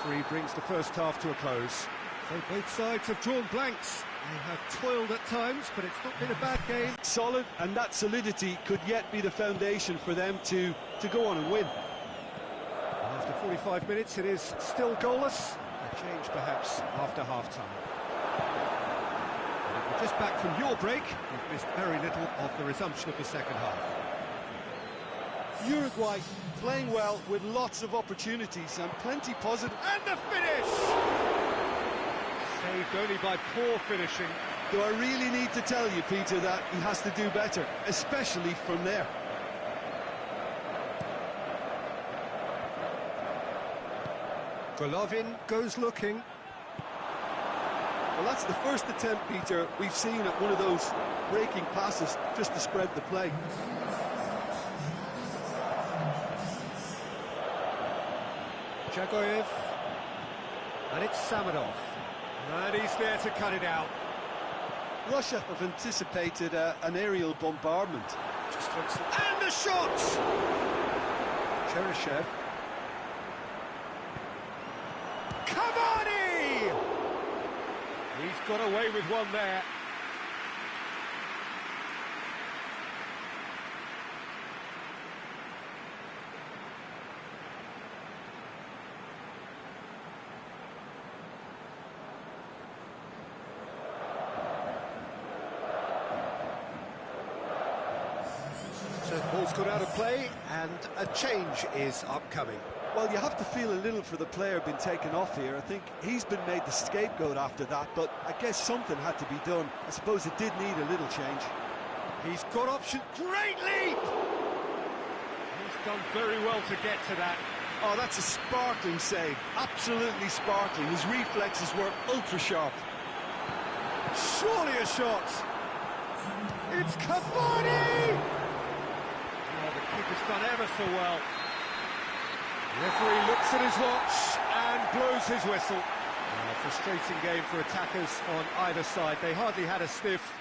referee brings the first half to a close. So both sides have drawn blanks. They have toiled at times, but it's not been a bad game. Solid, and that solidity could yet be the foundation for them to go on and win. After 45 minutes, it is still goalless. A change, perhaps, after half-time. And if you're just back from your break, you've missed very little of the resumption of the second half. Uruguay playing well with lots of opportunities and plenty positive. And the finish! Saved only by poor finishing. Do I really need to tell you, Peter, that he has to do better, especially from there? Golovin goes looking. Well, that's the first attempt, Peter, we've seen at one of those breaking passes just to spread the play. Jagoyev. And it's Samadov. And he's there to cut it out. Russia have anticipated an aerial bombardment. And the shot! Cheryshev. Cavani! He's got away with one there. So the ball's got out of play, and a change is upcoming. Well, you have to feel a little for the player being taken off here. I think he's been made the scapegoat after that, but I guess something had to be done. I suppose it did need a little change. He's got options. Great leap! He's done very well to get to that. Oh, that's a sparkling save. Absolutely sparkling. His reflexes were ultra-sharp. Surely a shot! It's Cavani! Oh, the keeper's done ever so well. The referee looks at his watch and blows his whistle. A frustrating game for attackers on either side. They hardly had a sniff.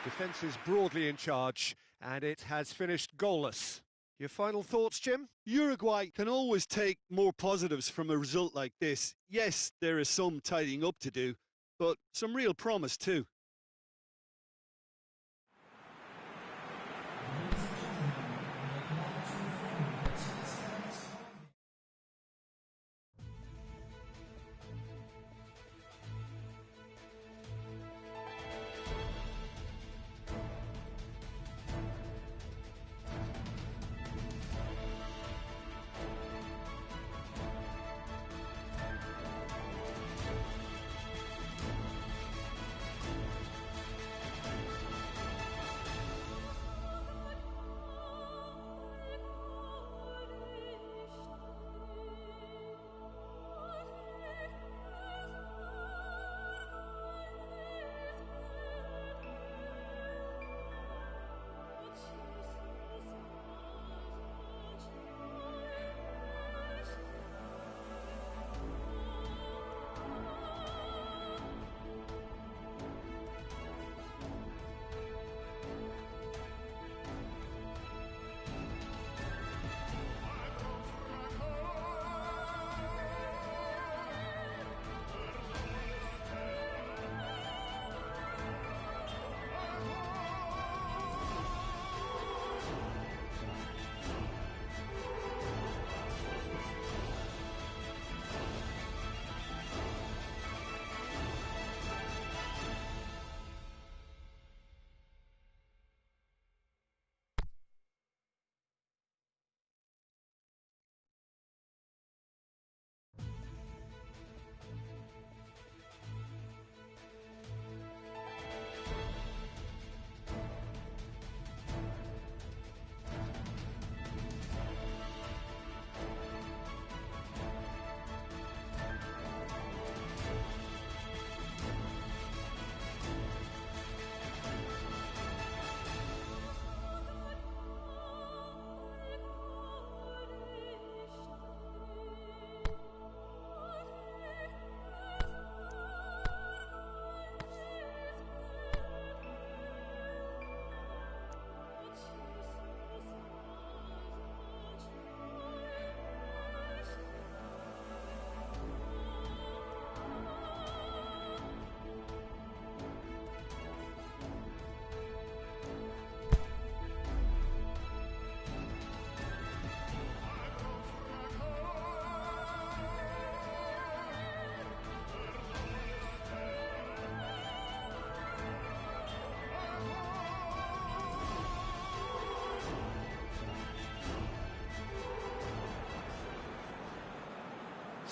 Defence is broadly in charge, and it has finished goalless. Your final thoughts, Jim? Uruguay can always take more positives from a result like this. Yes, there is some tidying up to do, but some real promise too.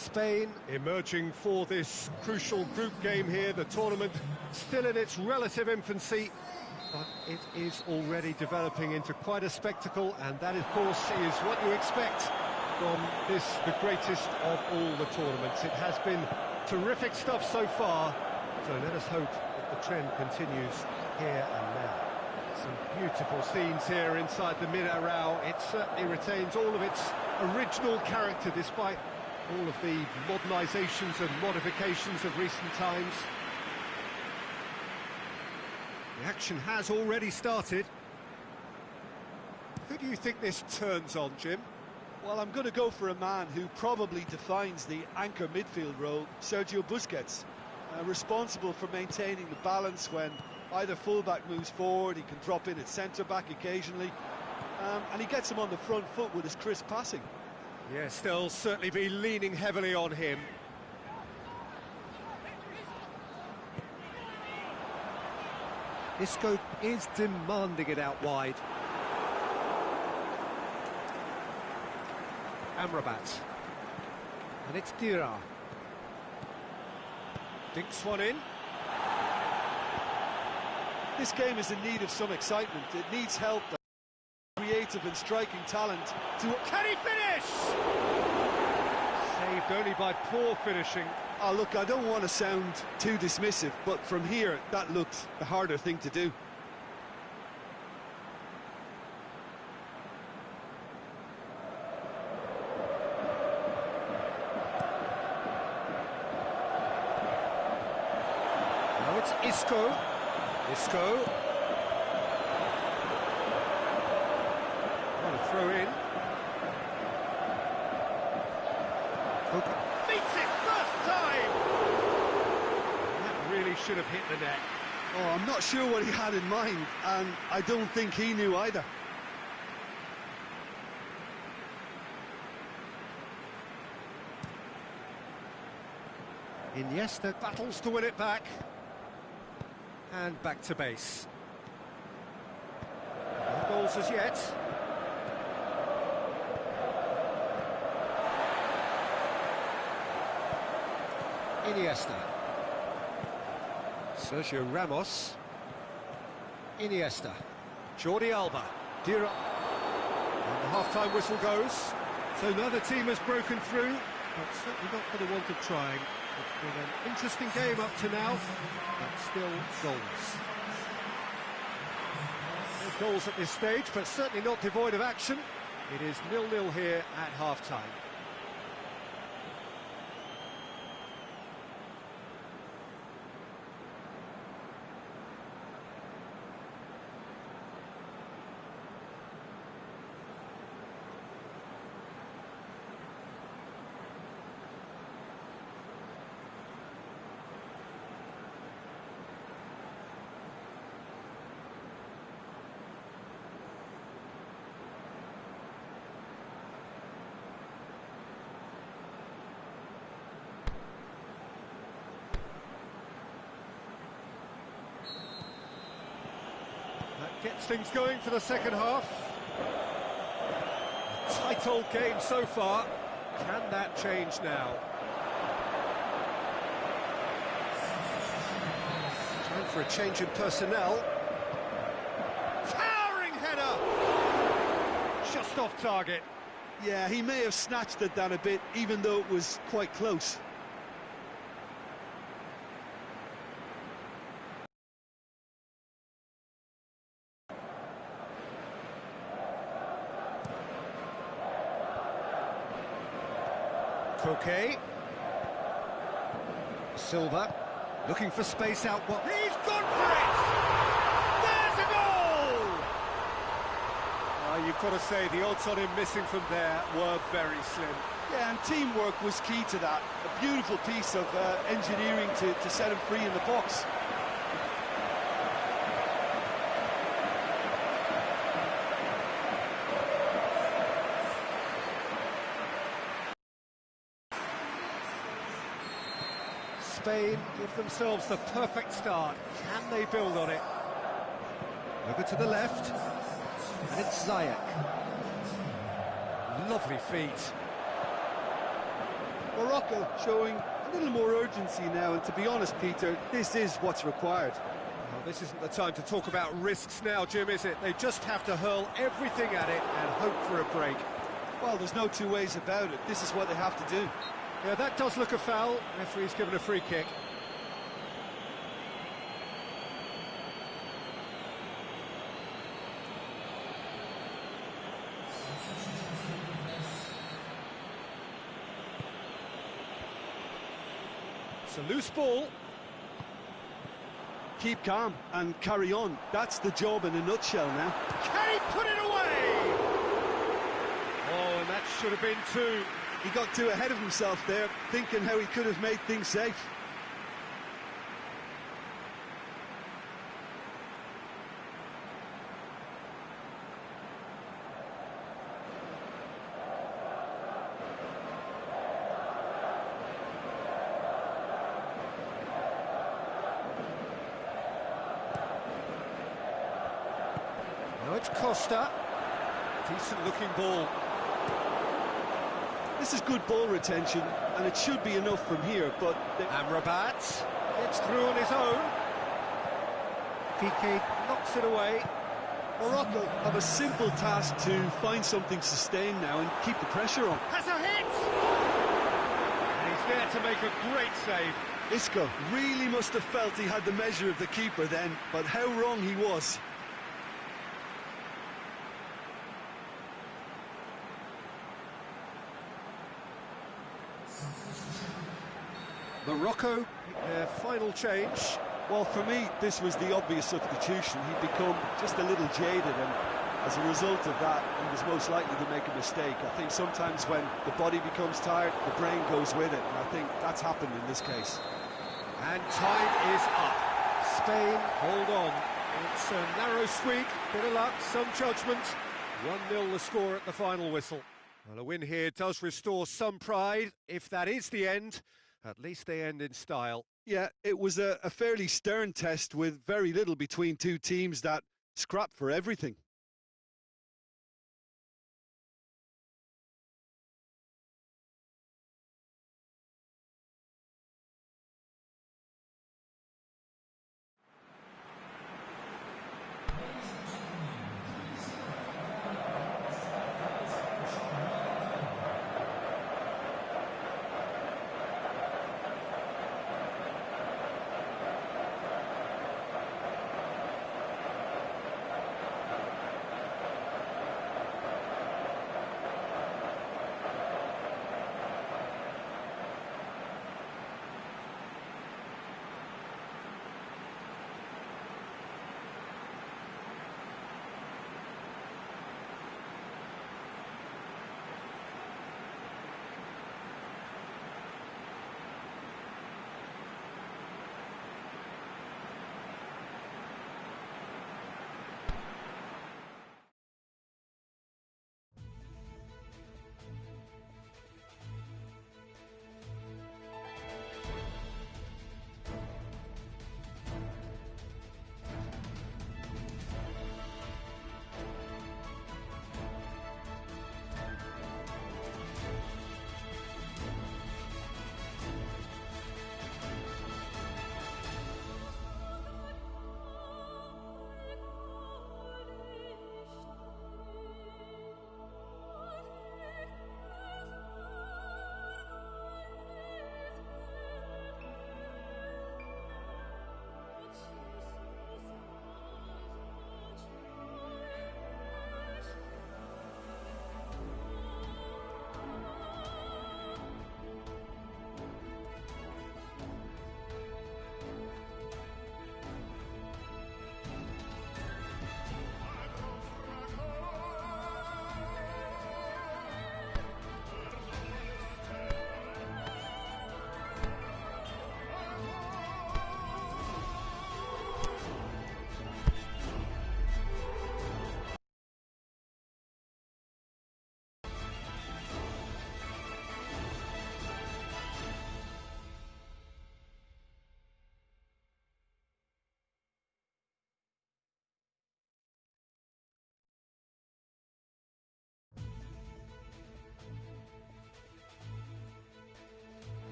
Spain emerging for this crucial group game here, the tournament still in its relative infancy, but it is already developing into quite a spectacle, and that, of course, is what you expect from this, the greatest of all the tournaments. It has been terrific stuff so far, so let us hope that the trend continues here and now. Some beautiful scenes here inside the Mineirão. It certainly retains all of its original character despite all of the modernisations and modifications of recent times. The action has already started. Who do you think this turns on, Jim? Well, I'm going to go for a man who probably defines the anchor midfield role, Sergio Busquets. Responsible for maintaining the balance when either fullback moves forward, he can drop in at centre-back occasionally, and he gets him on the front foot with his crisp passing. Yes, they'll certainly be leaning heavily on him. Isco is demanding it out wide. Amrabat. And it's Dira. Dinks one in. This game is in need of some excitement. It needs help. Creative and striking talent to... Can he finish? Saved only by poor finishing. Oh, look, I don't want to sound too dismissive, but from here, that looked the harder thing to do. Now it's Isco. Isco. Throw in. Cook beats it first time! That really should have hit the net. Oh, I'm not sure what he had in mind, and I don't think he knew either. Iniesta battles to win it back. And back to base. No goals as yet. Iniesta. Sergio Ramos. Iniesta. Jordi Alba. Dira. And the half-time whistle goes. So neither team has broken through, but certainly not for the want of trying. It's been an interesting game up to now, but still goals. No goals at this stage, but certainly not devoid of action. It is 0-0 here at half-time. Gets things going for the second half. A tight old game so far. Can that change now? Time for a change in personnel. Towering header! Just off target. Yeah, he may have snatched it down a bit, even though it was quite close. Koke. Silva, looking for space out. What? He's gone for it! There's a goal! You've got to say, the odds on him missing from there were very slim. Yeah, and teamwork was key to that. A beautiful piece of engineering to set him free in the box. Spain give themselves the perfect start. Can they build on it? Over to the left, and it's Ziyech. Lovely feet. Morocco showing a little more urgency now, and to be honest, Peter, this is what's required. Well, this isn't the time to talk about risks now, Jim, is it? They just have to hurl everything at it and hope for a break. Well, there's no two ways about it. This is what they have to do. Yeah, that does look a foul. Referee's given a free kick. It's a loose ball. Keep calm and carry on. That's the job in a nutshell now. Can he put it away? Oh, and that should have been two. He got too ahead of himself there, thinking how he could have made things safe. Now it's Costa. Decent looking ball. This is good ball retention, and it should be enough from here, but... Amrabat gets through on his own. Piqué knocks it away. Morocco have a simple task to find something sustained now and keep the pressure on. Has a hit! And he's there to make a great save. Isco really must have felt he had the measure of the keeper then, but how wrong he was. Morocco, their final change. Well, for me, this was the obvious substitution. He'd become just a little jaded, and as a result of that, he was most likely to make a mistake. I think sometimes when the body becomes tired, the brain goes with it, and I think that's happened in this case. And time is up. Spain, hold on. It's a narrow squeak, bit of luck, some judgment. 1-0 the score at the final whistle. Well, a win here does restore some pride. If that is the end, at least they end in style. Yeah, it was a fairly stern test with very little between two teams that scrapped for everything.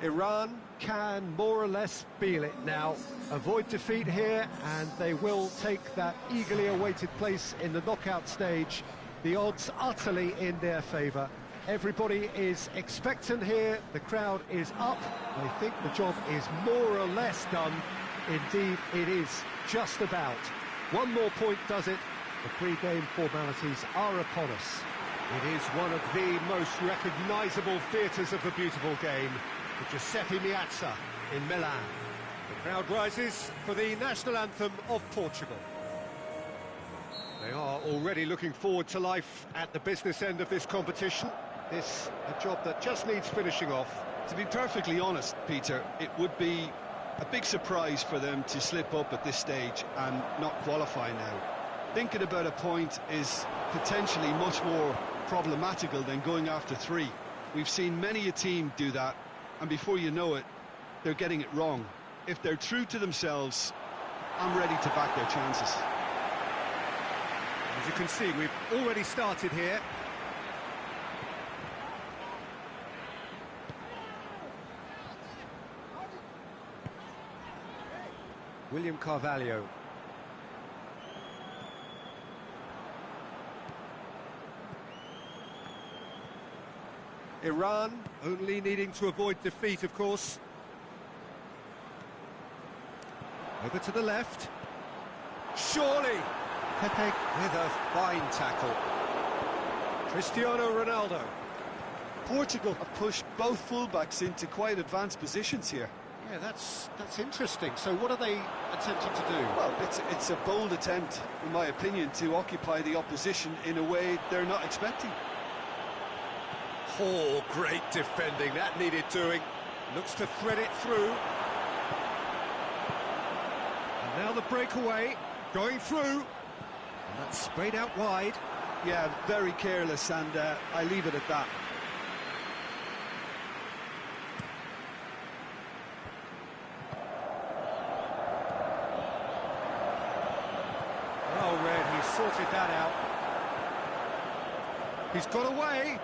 Iran can more or less feel it now. Avoid defeat here, and they will take that eagerly awaited place in the knockout stage. The odds utterly in their favour. Everybody is expectant here, the crowd is up. They think the job is more or less done. Indeed, it is just about. One more point does it. The pre-game formalities are upon us. It is one of the most recognisable theatres of the beautiful game, the Giuseppe Meazza in Milan. The crowd rises for the national anthem of Portugal. They are already looking forward to life at the business end of this competition. This a job that just needs finishing off. To be perfectly honest, Peter, it would be a big surprise for them to slip up at this stage and not qualify now. Thinking about a point is potentially much more problematical than going after 3. We've seen many a team do that, and before you know it, they're getting it wrong. If they're true to themselves, I'm ready to back their chances. As you can see, we've already started here. William Carvalho. Iran only needing to avoid defeat, of course. Over to the left. Surely! Pepe with a fine tackle. Cristiano Ronaldo. Portugal have pushed both fullbacks into quite advanced positions here. Yeah, that's interesting. So what are they attempting to do? Well, it's a bold attempt, in my opinion, to occupy the opposition in a way they're not expecting. Oh, great defending. That needed doing. Looks to thread it through. And now the breakaway, going through. And that's sprayed out wide. Yeah, very careless, and I leave it at that. Oh, Red, he's sorted that out. He's got away.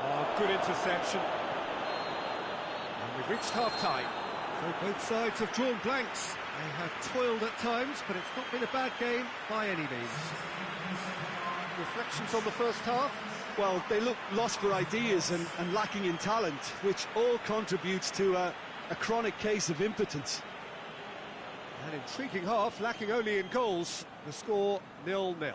Oh, good interception. And we've reached half-time. So both sides have drawn blanks. They have toiled at times, but it's not been a bad game by any means. Reflections on the first half? Well, they look lost for ideas and lacking in talent, which all contributes to a chronic case of impotence. An intriguing half, lacking only in goals. The score 0-0.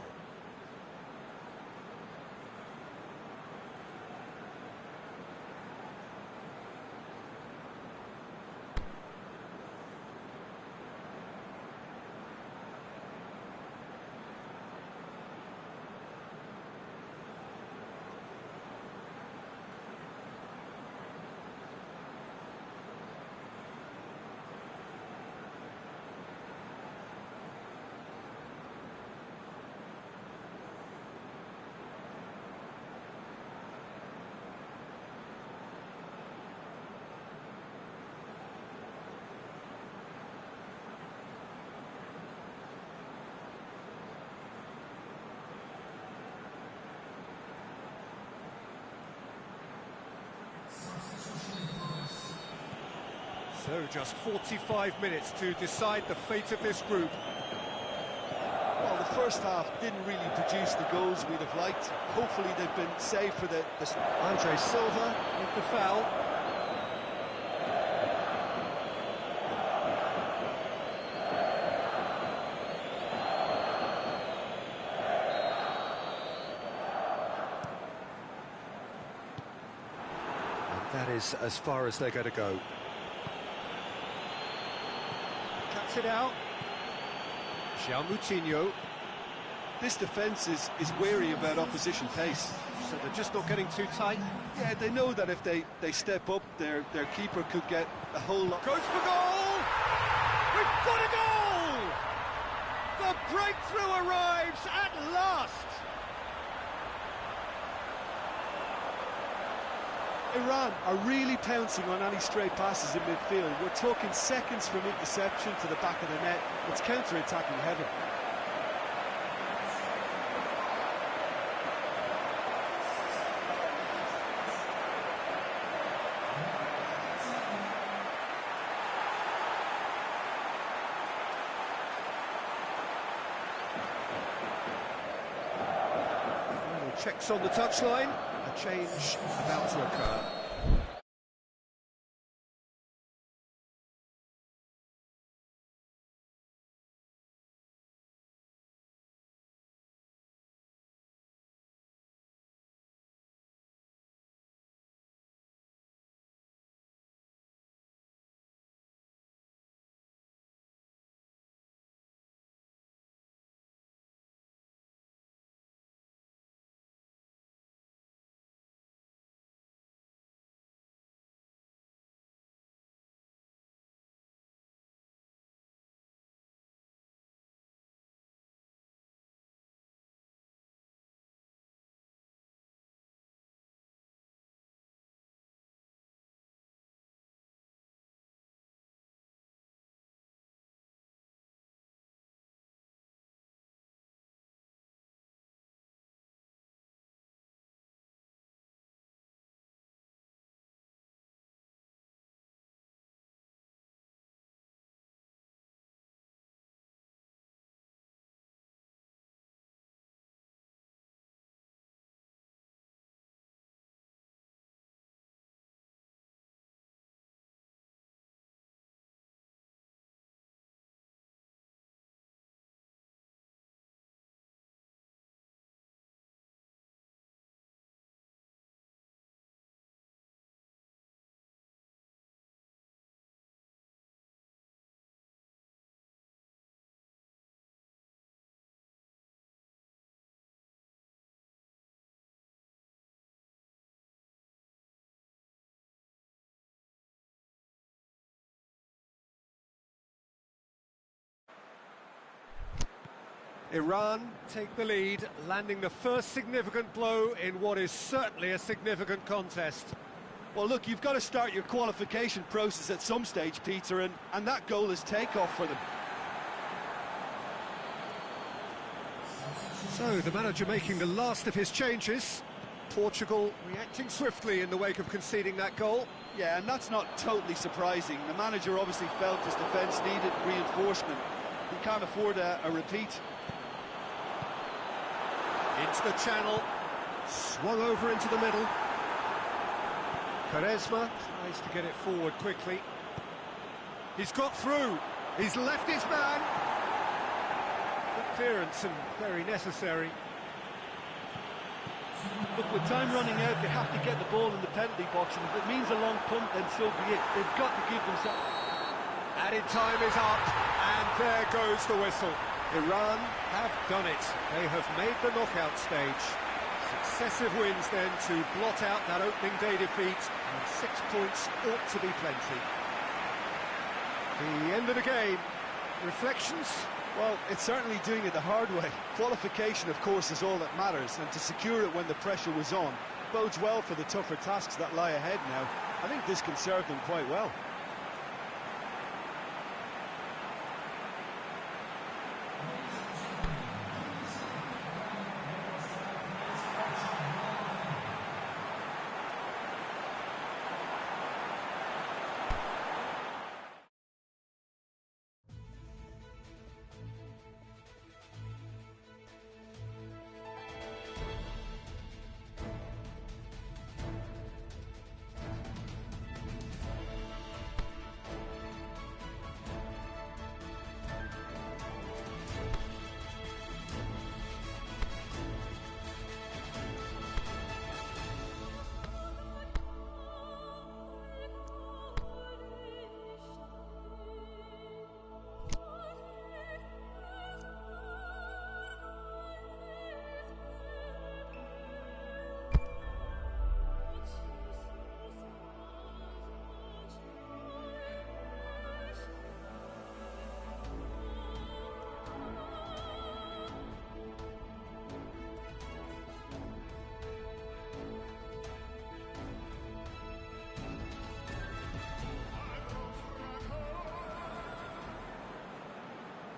So just 45 minutes to decide the fate of this group. Well, the first half didn't really produce the goals we'd have liked. Hopefully they've been saved for the... Andre Silva with the foul. And that is as far as they're going to go. Cuts it out. João Moutinho. This defence is wary about opposition pace. So they're just not getting too tight. Yeah, they know that if they step up, their keeper could get a whole lot... Goes for goal! We've got a goal! The breakthrough arrives at last! Iran are really pouncing on any stray passes in midfield. We're talking seconds from interception to the back of the net. It's counter-attacking heaven. Checks on the touchline, a change about to occur. Iran take the lead, landing the first significant blow in what is certainly a significant contest. Well, look, you've got to start your qualification process at some stage, Peter, and that goal is takeoff for them. So, the manager making the last of his changes. Portugal reacting swiftly in the wake of conceding that goal. Yeah, and that's not totally surprising. The manager obviously felt his defence needed reinforcement. He can't afford a repeat. Into the channel, swung over into the middle. Quaresma tries to get it forward quickly. He's got through, he's left his man. Good clearance and very necessary. Look, with time running out, they have to get the ball in the penalty box, and if it means a long punt, then so be it. They've got to give themselves... Added time is up, and there goes the whistle. Iran have done it. They have made the knockout stage. Successive wins then to blot out that opening day defeat, and 6 points ought to be plenty. The end of the game. Reflections? Well, it's certainly doing it the hard way. Qualification, of course, is all that matters, and to secure it when the pressure was on bodes well for the tougher tasks that lie ahead now. I think this can serve them quite well.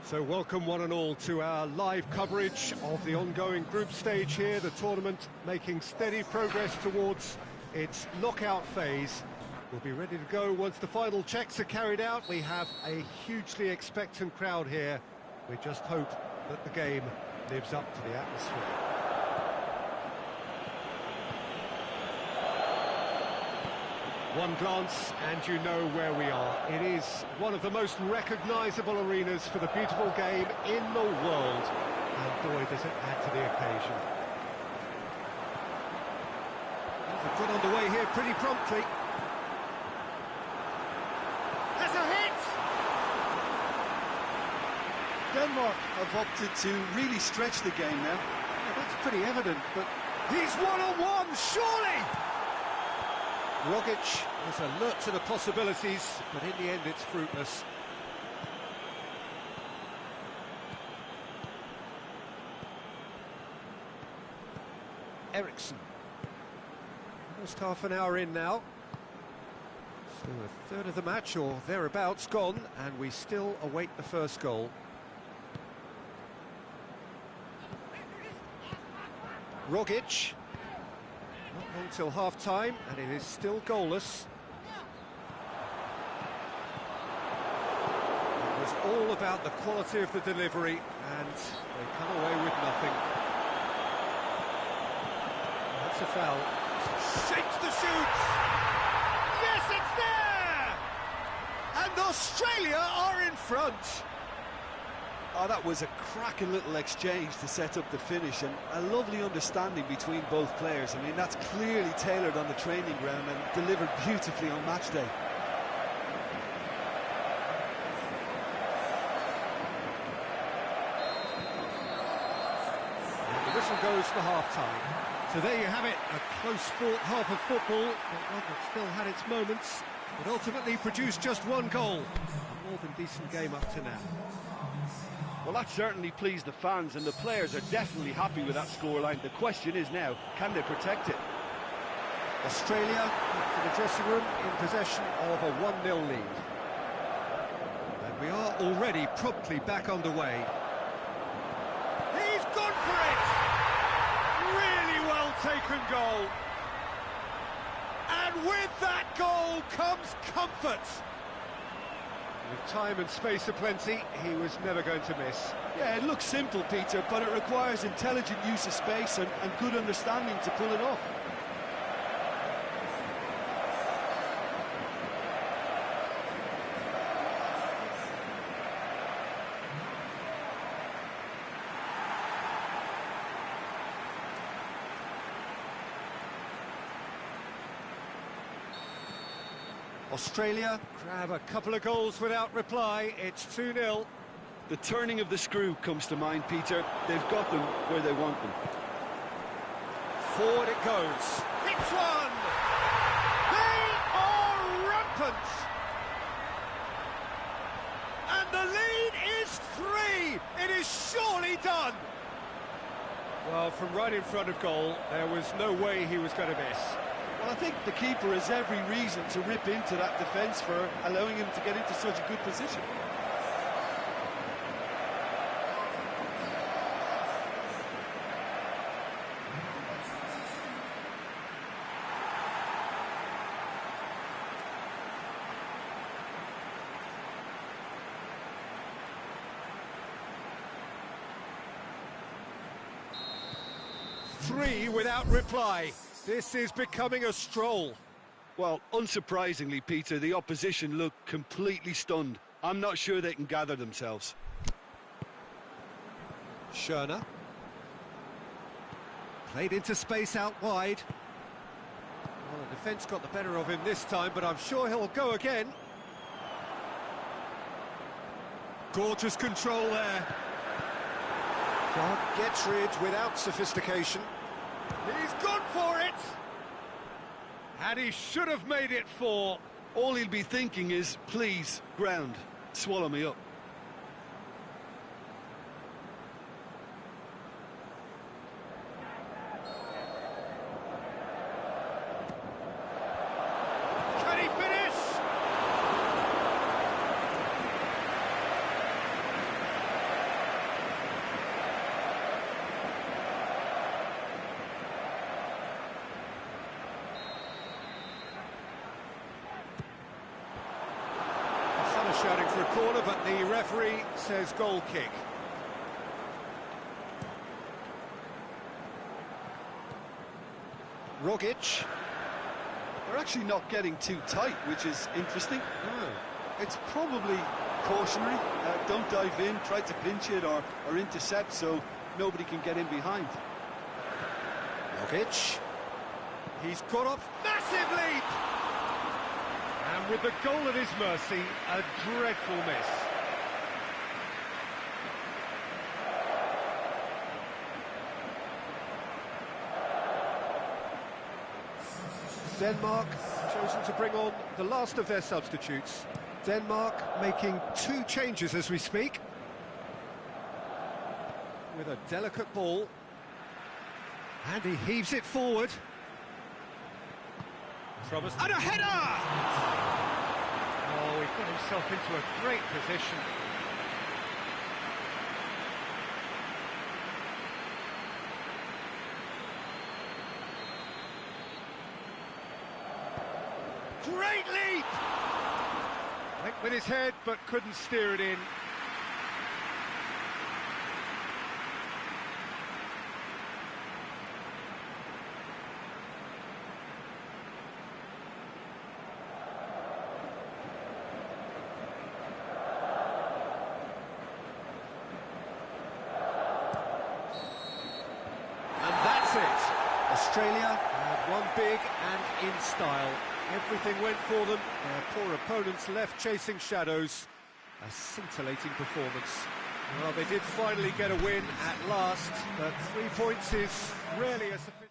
So welcome one and all to our live coverage of the ongoing group stage here, the tournament making steady progress towards its knockout phase. We'll be ready to go once the final checks are carried out. We have a hugely expectant crowd here. We just hope that the game lives up to the atmosphere. One glance and you know where we are. It is one of the most recognisable arenas for the beautiful game in the world. And boy, does it add to the occasion. They've got underway here pretty promptly. There's a hit! Denmark have opted to really stretch the game now. Yeah, that's pretty evident, but He's one-on-one, surely! Rogic was alert to the possibilities, but in the end it's fruitless. Eriksson. Almost half an hour in now. So a third of the match or thereabouts gone, and we still await the first goal. Rogic. Not long till half-time, and it is still goalless. It was all about the quality of the delivery, and they come away with nothing. That's a foul. Shakes the shoots! Yes, it's there! And Australia are in front! Oh, that was a cracking little exchange to set up the finish, and a lovely understanding between both players. I mean, that's clearly tailored on the training ground and delivered beautifully on match day. And the whistle goes for half-time. So there you have it, a close-fought half of football, but one that still had its moments, but ultimately produced just one goal. A more than decent game up to now. Well, that certainly pleased the fans, and the players are definitely happy with that scoreline. The question is now, can they protect it? Australia, for the dressing room, in possession of a 1-0 lead. And we are already promptly back underway. He's gone for it! Really well taken goal. And with that goal comes comfort. With time and space aplenty, he was never going to miss. Yeah, it looks simple, Peter, but it requires intelligent use of space and good understanding to pull it off. Australia grab a couple of goals without reply. It's 2-0. The turning of the screw comes to mind, Peter. They've got them where they want them. Forward it goes. It's one! They are rampant! And the lead is 3! It is surely done! Well, from right in front of goal, there was no way he was going to miss. Well, I think the keeper has every reason to rip into that defence for allowing him to get into such a good position. Three without reply. This is becoming a stroll. Well, unsurprisingly, Peter, the opposition look completely stunned. I'm not sure they can gather themselves. Schörner. Played into space out wide. Well, the defence got the better of him this time, but I'm sure he'll go again. Gorgeous control there. Clark gets rid without sophistication. He's gone for it! And he should have made it 4. All he'll be thinking is, please, ground, swallow me up. Can he finish? Some are shouting for a corner, but the referee says goal kick. Rogic. They're actually not getting too tight, which is interesting. It's probably cautionary. Don't dive in, try to pinch it or intercept so nobody can get in behind. Jokic. He's got up, massive leap! And with the goal at his mercy, a dreadful miss. Denmark chosen to bring on the last of their substitutes. Denmark making 2 changes as we speak. With a delicate ball. And he heaves it forward. And a header! Oh, he got himself into a great position. Great leap! Went with his head, but couldn't steer it in. Australia have won big and in style. Everything went for them. Their poor opponents left chasing shadows. A scintillating performance. Well, they did finally get a win at last, but 3 points is rarely a sufficient...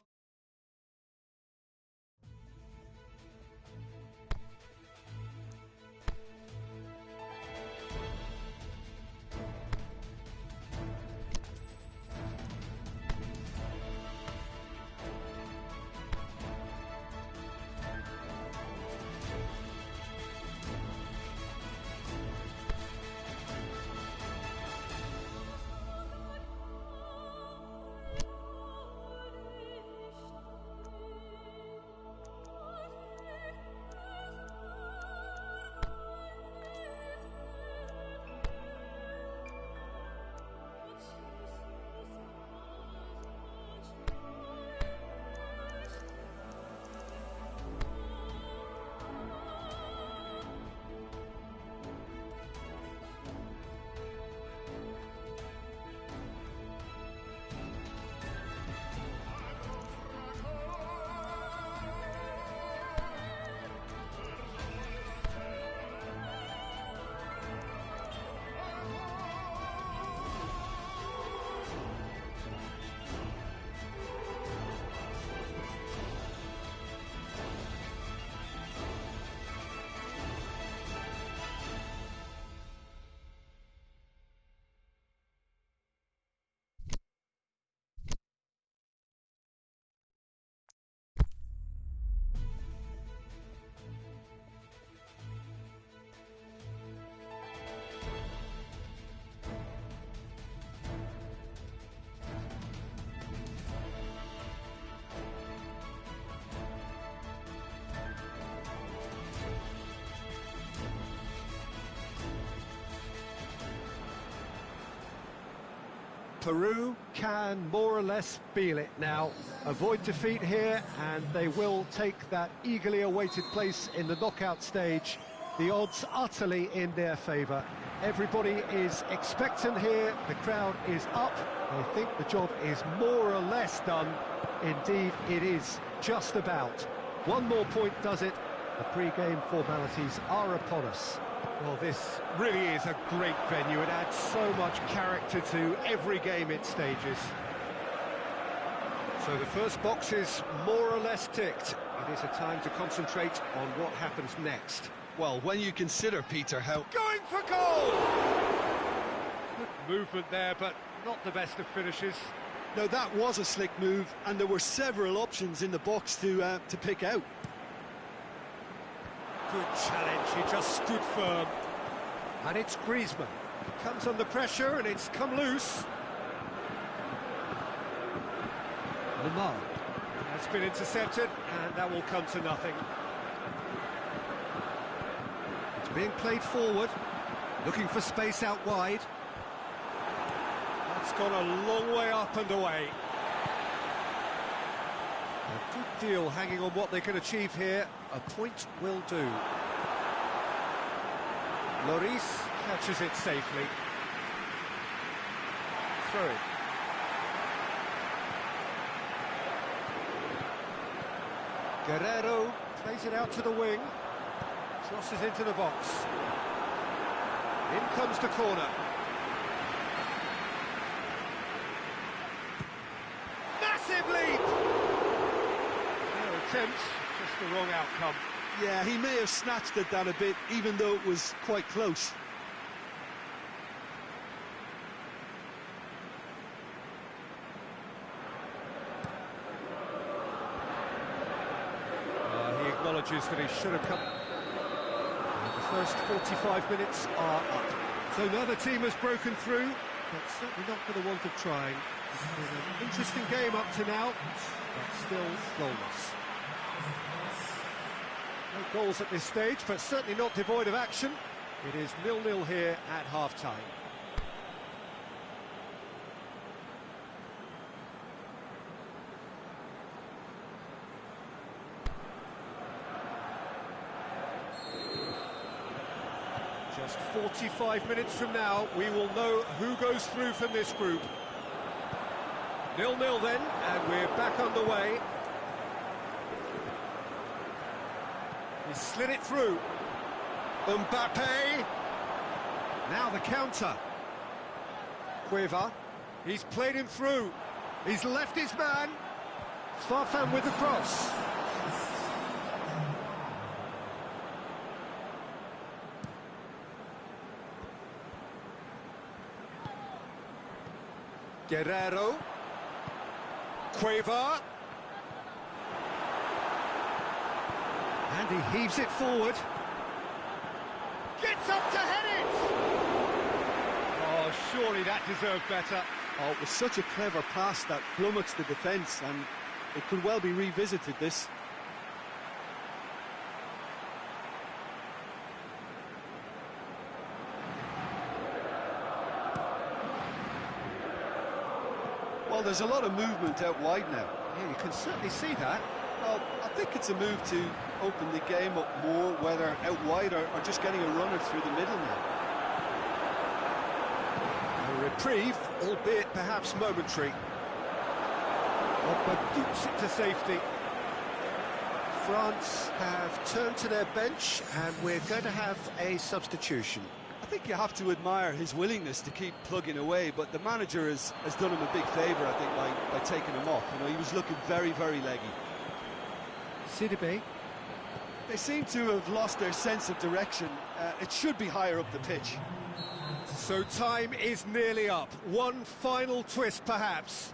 Peru can more or less feel it now. Avoid defeat here, and they will take that eagerly awaited place in the knockout stage. The odds utterly in their favour. Everybody is expectant here, the crowd is up. I think the job is more or less done. Indeed, it is just about. One more point does it. The pre-game formalities are upon us. Well, this really is a great venue. It adds so much character to every game it stages. So the first box is more or less ticked. It is a time to concentrate on what happens next. Well, when you consider, Peter, how... Going for goal! Good movement there, but not the best of finishes. No, that was a slick move, and there were several options in the box to pick out. Good challenge, he just stood firm. And it's Griezmann. Comes under pressure and it's come loose. Lamar. That's been intercepted and that will come to nothing. It's being played forward, looking for space out wide. That's gone a long way up and away. A good deal hanging on what they can achieve here. A point will do. Lloris catches it safely. Through it. Guerrero plays it out to the wing. Crosses into the box. In comes the corner. Massive leap! Fair attempt, just the wrong outcome. Yeah, he may have snatched at that a bit, even though it was quite close. He acknowledges that he should have come. And the first 45 minutes are up. So another team has broken through, but certainly not for the want of trying. It's been an interesting game up to now, but still goalless. No goals at this stage, but certainly not devoid of action. It is 0-0 here at half-time. Just 45 minutes from now, we will know who goes through from this group. 0-0 then, and we're back underway. He slid it through. Mbappe. Now the counter. Cueva. He's played him through. He's left his man. Farfan with the cross. Guerrero. Cueva. And he heaves it forward. Gets up to head it! Oh, surely that deserved better. Oh, it was such a clever pass that flummoxed the defence, and it could well be revisited, this. Well, there's a lot of movement out wide now. Yeah, you can certainly see that. Well, I think it's a move to open the game up more, whether out wide or just getting a runner through the middle now. A reprieve, albeit perhaps momentary. But dupes it to safety. France have turned to their bench, and we're going to have a substitution. I think you have to admire his willingness to keep plugging away, but the manager has done him a big favour, I think, by taking him off. You know, he was looking very, very leggy. Sidibe. They seem to have lost their sense of direction. It should be higher up the pitch. So time is nearly up. One final twist, perhaps.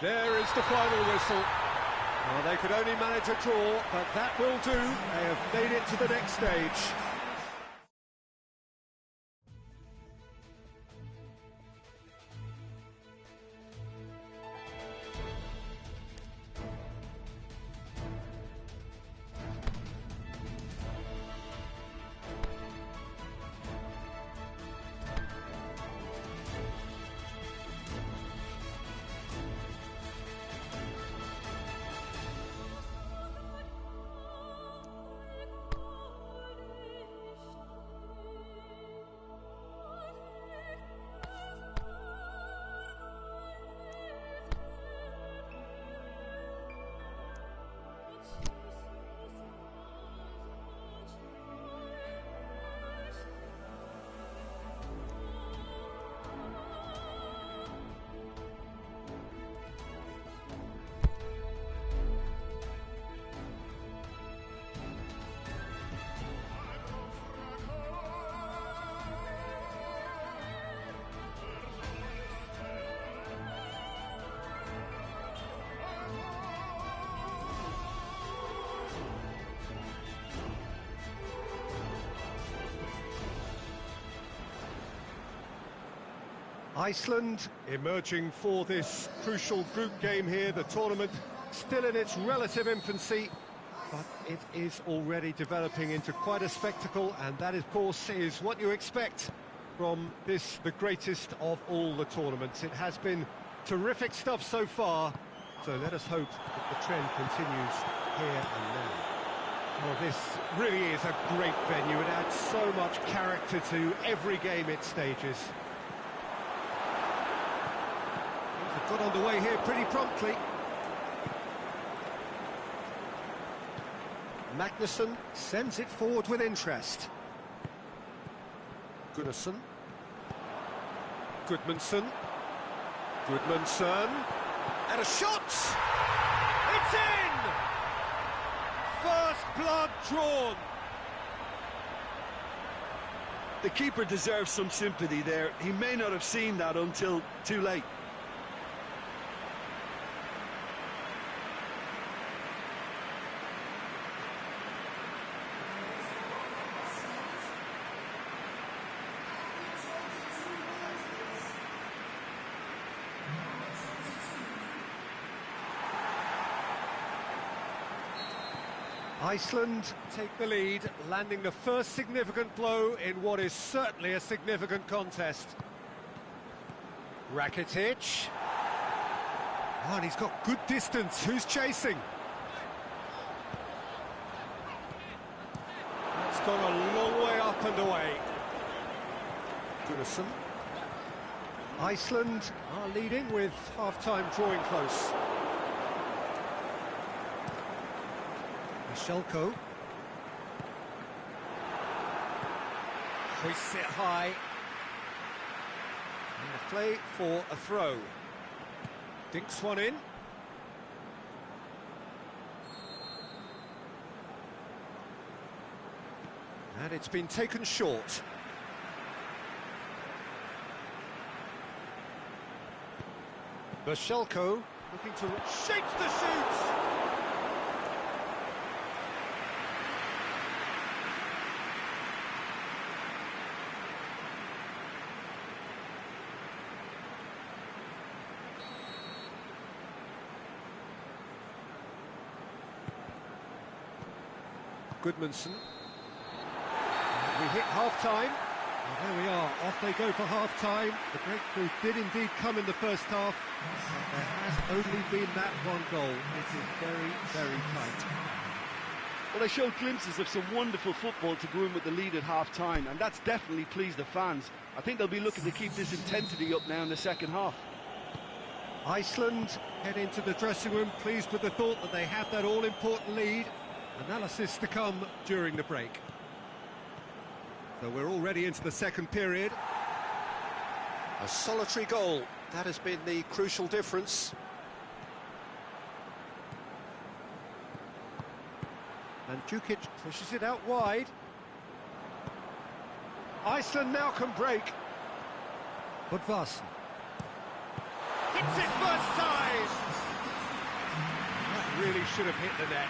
There is the final whistle. Well, they could only manage a draw, but that will do. They have made it to the next stage. Iceland emerging for this crucial group game here, the tournament still in its relative infancy. but it is already developing into quite a spectacle, and that, of course, is what you expect from this, the greatest of all the tournaments. It has been terrific stuff so far, so let us hope that the trend continues here and now. Well, this really is a great venue. It adds so much character to every game it stages. Things have got underway here pretty promptly. Magnusson sends it forward with interest. Gunnarsson. Gudmundsson. Gudmundsson. And a shot! It's in! First blood drawn. The keeper deserves some sympathy there. He may not have seen that until too late. Iceland take the lead, landing the first significant blow in what is certainly a significant contest. Rakitic. Oh, and he's got good distance. Who's chasing? It's gone a long way up and away. Gunnarsson. Iceland are leading with half-time drawing close. Shelko hoists it high, and a play for a throw. Dinks one in. And it's been taken short. Shelko looking to Shapes the shoot! Gudmundsson. We hit half-time. Well, there we are, off they go for half-time. The breakthrough did indeed come in the first half. There has only been that one goal. It is very, very tight. Well, they showed glimpses of some wonderful football to go in with the lead at half-time, and that's definitely pleased the fans. I think they'll be looking to keep this intensity up now in the second half. Iceland head into the dressing room pleased with the thought that they have that all-important lead. Analysis to come during the break. So we're already into the second period. A solitary goal, that has been the crucial difference. And Djukic pushes it out wide. Iceland now can break. Budvarsson. Hits it first time! That really should have hit the net.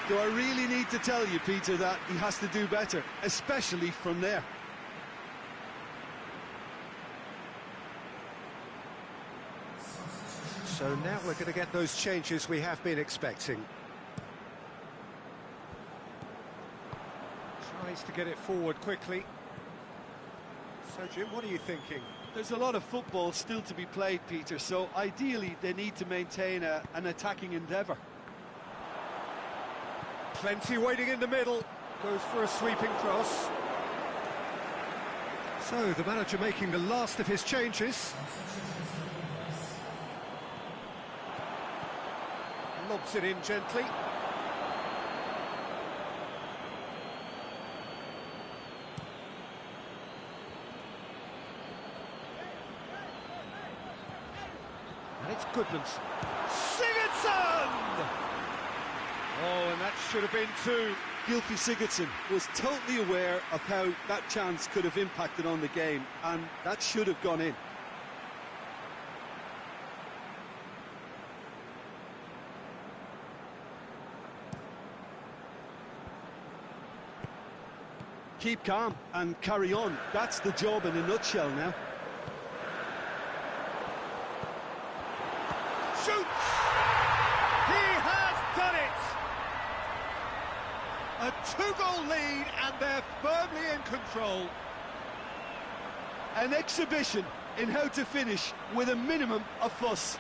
Do I really need to tell you, Peter, that he has to do better, especially from there? So now we're going to get those changes we have been expecting. Tries to get it forward quickly. So, Jim, what are you thinking? There's a lot of football still to be played, Peter, so ideally they need to maintain an attacking endeavour. Plenty waiting in the middle. Goes for a sweeping cross. So, the manager making the last of his changes. Lobs it in gently. And it's Gudmundsson. Sigurdsson! Oh, and that should have been two. Gylfi Sigurdsson was totally aware of how that chance could have impacted on the game, and that should have gone in. Keep calm and carry on. That's the job in a nutshell now. Shoots! He has done it! A two-goal lead, and they're firmly in control. An exhibition in how to finish with a minimum of fuss.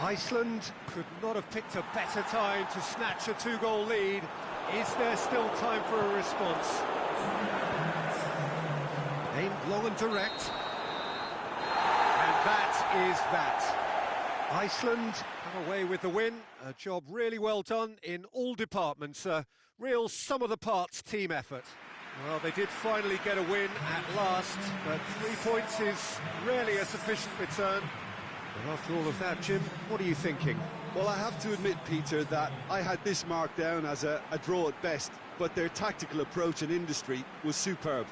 Iceland Could not have picked a better time to snatch a two-goal lead. Is there still time for a response? Aimed long and direct. And that is that. Iceland come away with the win. A job really well done in all departments. A real sum-of-the-parts team effort. Well, they did finally get a win at last, but 3 points is rarely a sufficient return. But after all of that, Jim, what are you thinking? Well, I have to admit, Peter, that I had this marked down as a draw at best, but their tactical approach and industry was superb.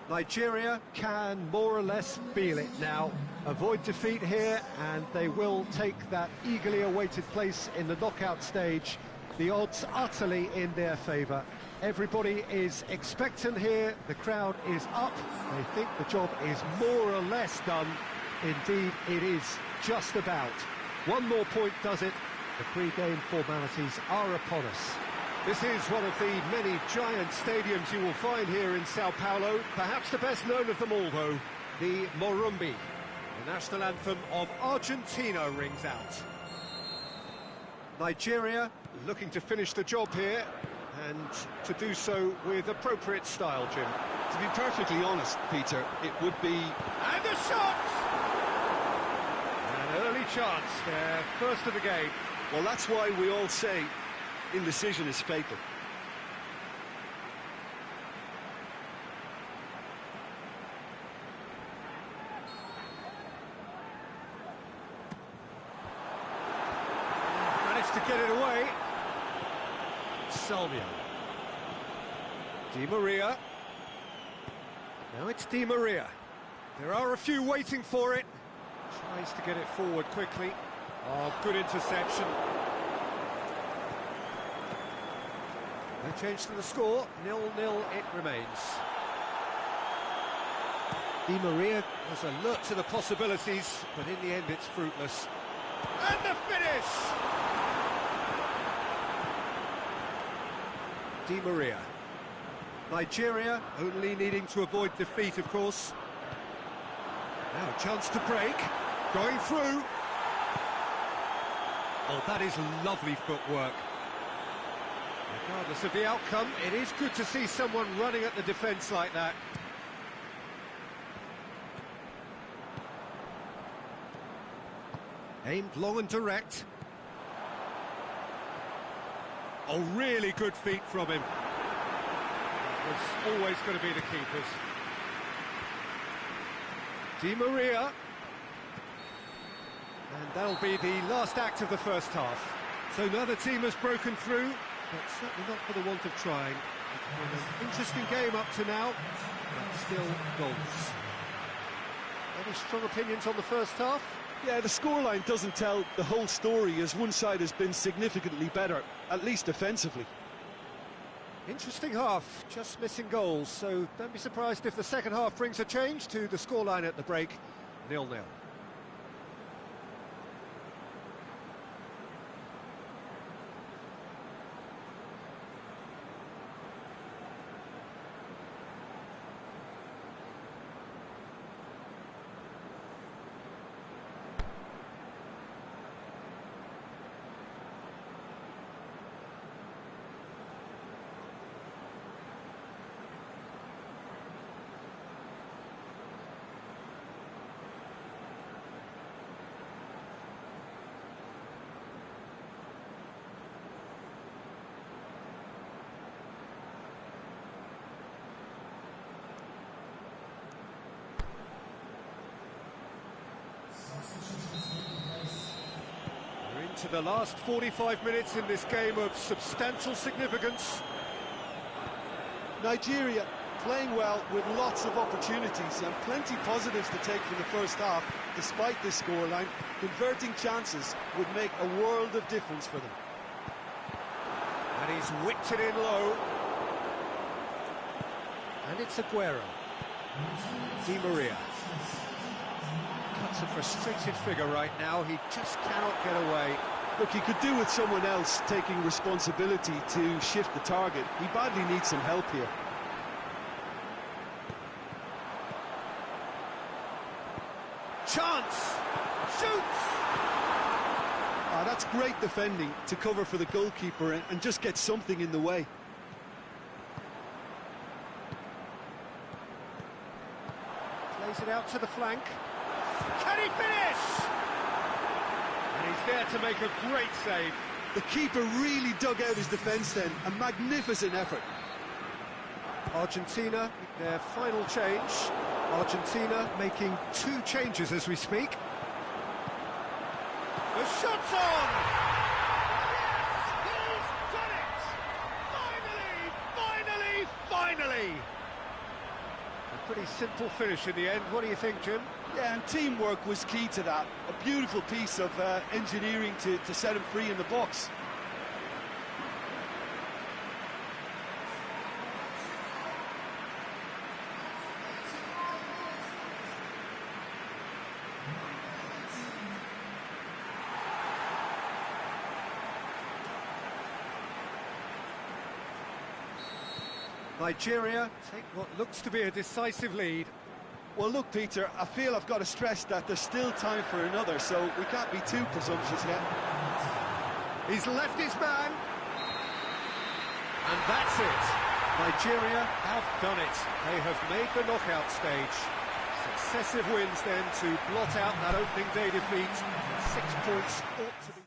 Nigeria can more or less feel it now. Avoid defeat here, and they will take that eagerly awaited place in the knockout stage. The odds utterly in their favour. Everybody is expectant here. The crowd is up. They think the job is more or less done. Indeed, it is just about. One more point does it. The pre-game formalities are upon us. This is one of the many giant stadiums you will find here in Sao Paulo. Perhaps the best known of them all, though, the Morumbi. The national anthem of Argentina rings out. Nigeria looking to finish the job here, and to do so with appropriate style, Jim. To be perfectly honest, Peter, it would be... And a shot! An early chance, their first of the game. Well, that's why we all say indecision is fatal. Managed to get it away. Salvio. Di Maria. Now it's Di Maria. There are a few waiting for it. Tries to get it forward quickly. Oh, good interception. No change to the score. 0-0 it remains. Di Maria was alert to the possibilities, but in the end it's fruitless. And the finish! Di Maria. Nigeria only needing to avoid defeat, of course. Now a chance to break. Going through. Oh, that is lovely footwork. Regardless of the outcome, it is good to see someone running at the defence like that. Aimed long and direct. Oh, really good feet from him. It's always going to be the keepers. Di Maria. And that'll be the last act of the first half. So another team has broken through, but certainly not for the want of trying. It's been an interesting game up to now, but still goals. Any strong opinions on the first half? Yeah, the scoreline doesn't tell the whole story, as one side has been significantly better, at least defensively. Interesting half, just missing goals, so don't be surprised if the second half brings a change to the scoreline at the break, 0-0. We're into the last 45 minutes in this game of substantial significance. Nigeria playing well with lots of opportunities and plenty positives to take from the first half. Despite this scoreline, converting chances would make a world of difference for them. And he's whipped it in low. And it's Aguero. Di Maria. Cuts a frustrated figure right now, he just cannot get away. Look, he could do with someone else taking responsibility to shift the target. He badly needs some help here. Chance! Shoots! Ah, that's great defending to cover for the goalkeeper and just get something in the way. Plays it out to the flank. Can he finish? And he's there to make a great save. The keeper really dug out his defence then. A magnificent effort. Argentina, their final change. Argentina making 2 changes as we speak. The shot's on! Yes, he's done it! Finally! A pretty simple finish in the end. What do you think, Jim? Yeah, and teamwork was key to that. A beautiful piece of engineering to set him free in the box. Nigeria take what looks to be a decisive lead. Well, look, Peter, I feel I've got to stress that there's still time for another, so we can't be too presumptuous yet. He's left his man. And that's it. Nigeria have done it. They have made the knockout stage. Successive wins then to blot out that opening day defeat. 6 points ought to be...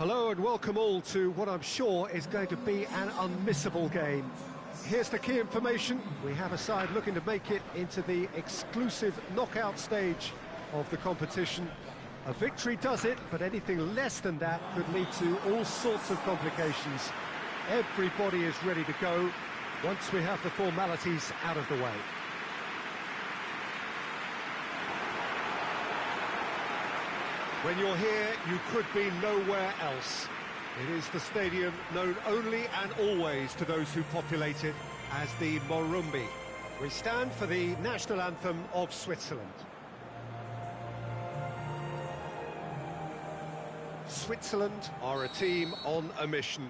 Hello and welcome all to what I'm sure is going to be an unmissable game. Here's the key information. We have a side looking to make it into the exclusive knockout stage of the competition. A victory does it, but anything less than that could lead to all sorts of complications. Everybody is ready to go once we have the formalities out of the way. When you're here, you could be nowhere else. It is the stadium known only and always to those who populate it as the Morumbi. We stand for the national anthem of Switzerland. Switzerland are a team on a mission.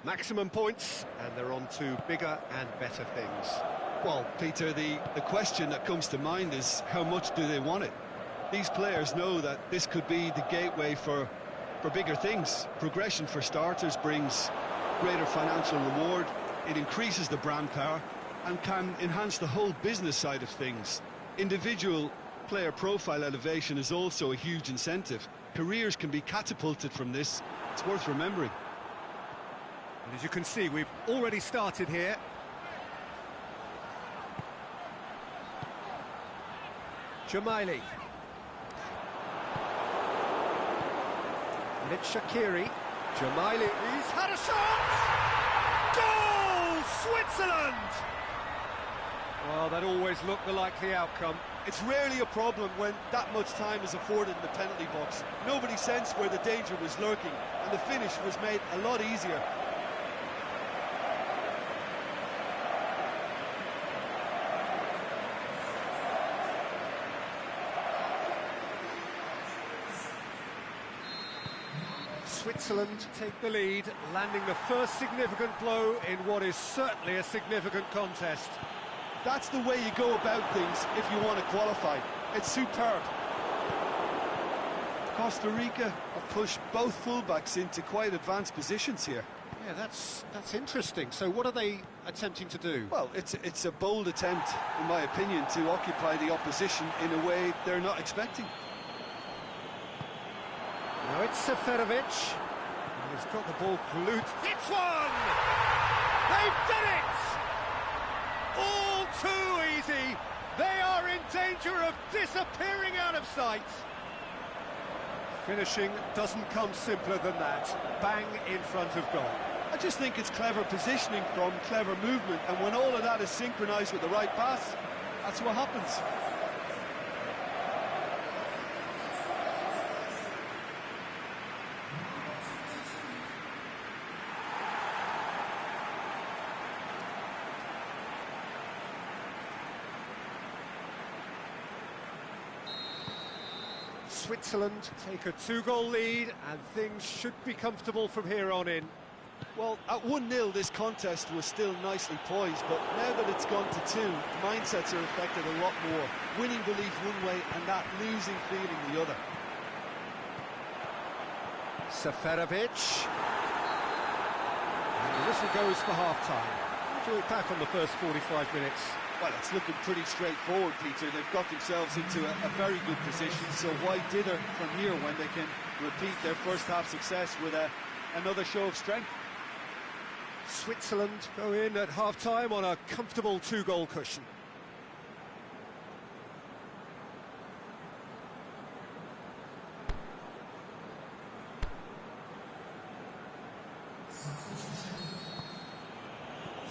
Maximum points, and they're on to bigger and better things. Well, Peter, the question that comes to mind is how much do they want it? These players know that this could be the gateway for bigger things. Progression, for starters, brings greater financial reward, it increases the brand power and can enhance the whole business side of things. Individual player profile elevation is also a huge incentive. Careers can be catapulted from this. It's worth remembering. And as you can see, we've already started here. Jamaili. Shaqiri. Jamaili. He's had a shot! Goal! Switzerland! Well, that always looked the likely outcome. It's rarely a problem when that much time is afforded in the penalty box. Nobody sensed where the danger was lurking, and the finish was made a lot easier. Switzerland take the lead, landing the first significant blow in what is certainly a significant contest. That's the way you go about things if you want to qualify. It's superb. Costa Rica have pushed both fullbacks into quite advanced positions here. Yeah, that's interesting. So what are they attempting to do? Well, it's a bold attempt, in my opinion, to occupy the opposition in a way they're not expecting. Now it's Seferovic. He's got the ball glued. It's one! They've done it! All too easy! They are in danger of disappearing out of sight! Finishing doesn't come simpler than that. Bang in front of goal. I just think it's clever positioning from clever movement, and when all of that is synchronised with the right pass, that's what happens. Switzerland take a 2-goal lead, and things should be comfortable from here on in. Well, at 1-0 this contest was still nicely poised, but now that it's gone to 2, mindsets are affected a lot more. Winning belief one way and that losing feeling the other. Seferovic. And the whistle goes for half-time. Enjoy it back on the first 45 minutes. Well, it's looking pretty straightforward, Peter. They've got themselves into a very good position, so why dither from here when they can repeat their first-half success with another show of strength? Switzerland go in at half-time on a comfortable 2-goal cushion.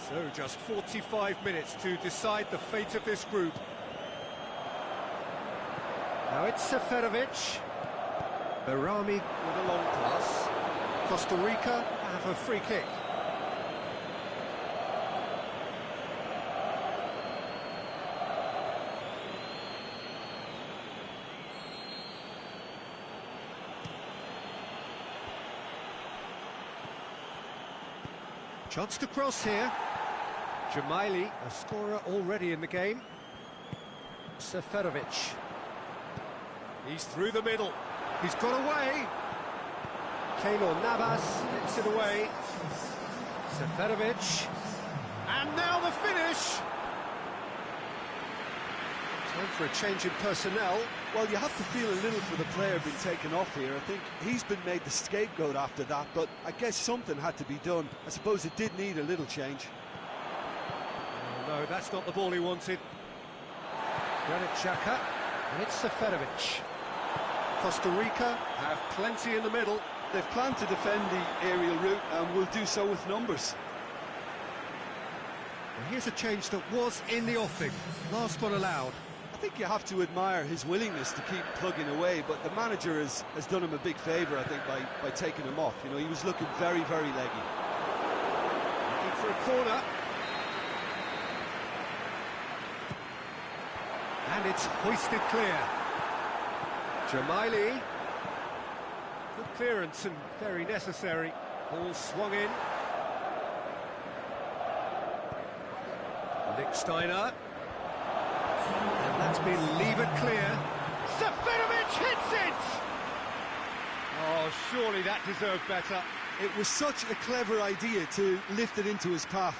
So just 45 minutes to decide the fate of this group. Now it's Seferovic. Berami with a long pass. Costa Rica have a free kick. Chance to cross here. Jamaili, a scorer already in the game. Seferovic. He's through the middle. He's got away. Keylor Navas gets it away. Seferovic. And now the finish. Time for a change in personnel. Well, you have to feel a little for the player being taken off here. I think he's been made the scapegoat after that, but I guess something had to be done. I suppose it did need a little change. Oh, no, that's not the ball he wanted. Granit Xhaka, and it's Seferovic. Costa Rica have plenty in the middle. They've planned to defend the aerial route and will do so with numbers. And here's a change that was in the offing. Last one allowed. I think you have to admire his willingness to keep plugging away, but the manager has done him a big favour, I think, by taking him off. You know, he was looking very, very leggy. Looking for a corner. And it's hoisted clear. Jamaili. Good clearance and very necessary. Ball swung in. Lichtsteiner. And that's been levered clear. Seferovic hits it! Oh, surely that deserved better. It was such a clever idea to lift it into his path.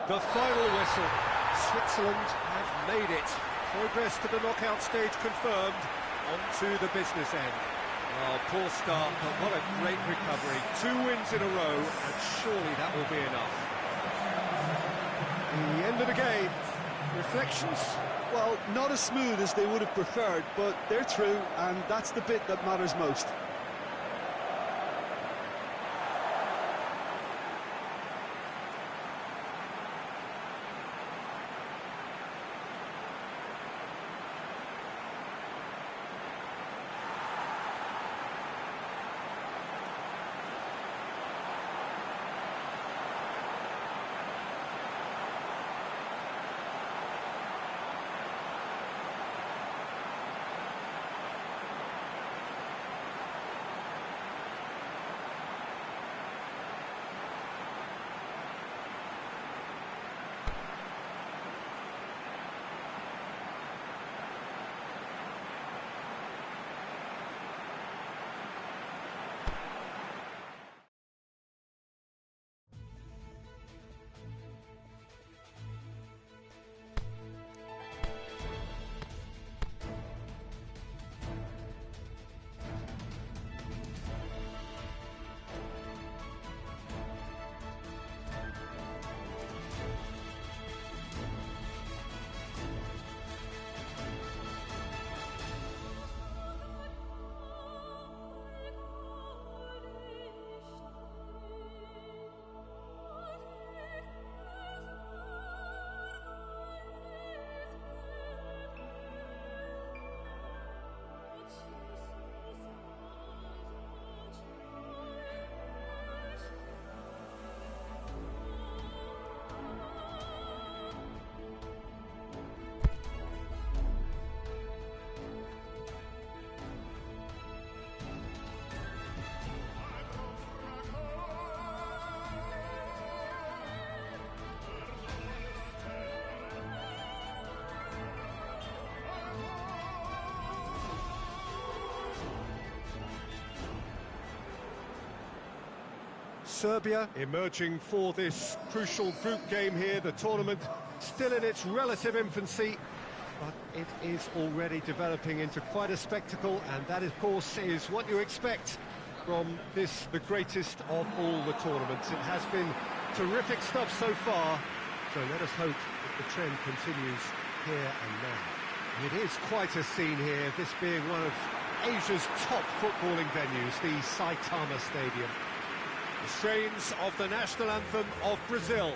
The final whistle. Switzerland have made it. Progress to the knockout stage confirmed. On to the business end. Oh, poor start, but what a great recovery. 2 wins in a row, and surely that will be enough. The end of the game. Reflections? Well, not as smooth as they would have preferred, but they're through, and that's the bit that matters most. Serbia emerging for this crucial group game here. The tournament still in its relative infancy, but it is already developing into quite a spectacle, and that, of course, is what you expect from this, the greatest of all the tournaments. It has been terrific stuff so far, so let us hope that the trend continues here and now. It is quite a scene here, this being one of Asia's top footballing venues, the Saitama Stadium. The strains of the national anthem of Brazil.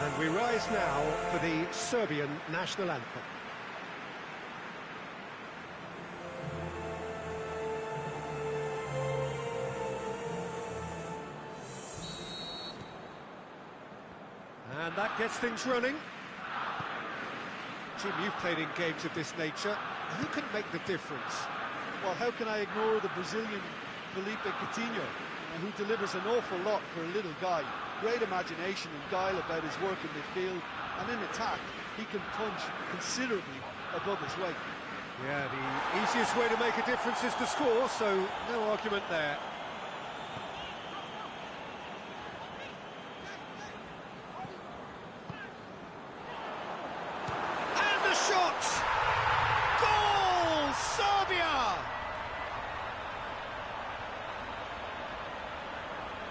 And we rise now for the Serbian national anthem. And that gets things running. Jim, you've played in games of this nature. Who can make the difference? Well, how can I ignore the Brazilian Felipe Coutinho, who delivers an awful lot for a little guy? Great imagination and guile about his work in midfield, and in attack, he can punch considerably above his weight. Yeah, the easiest way to make a difference is to score, so no argument there. And the shot! Goal! Serbia!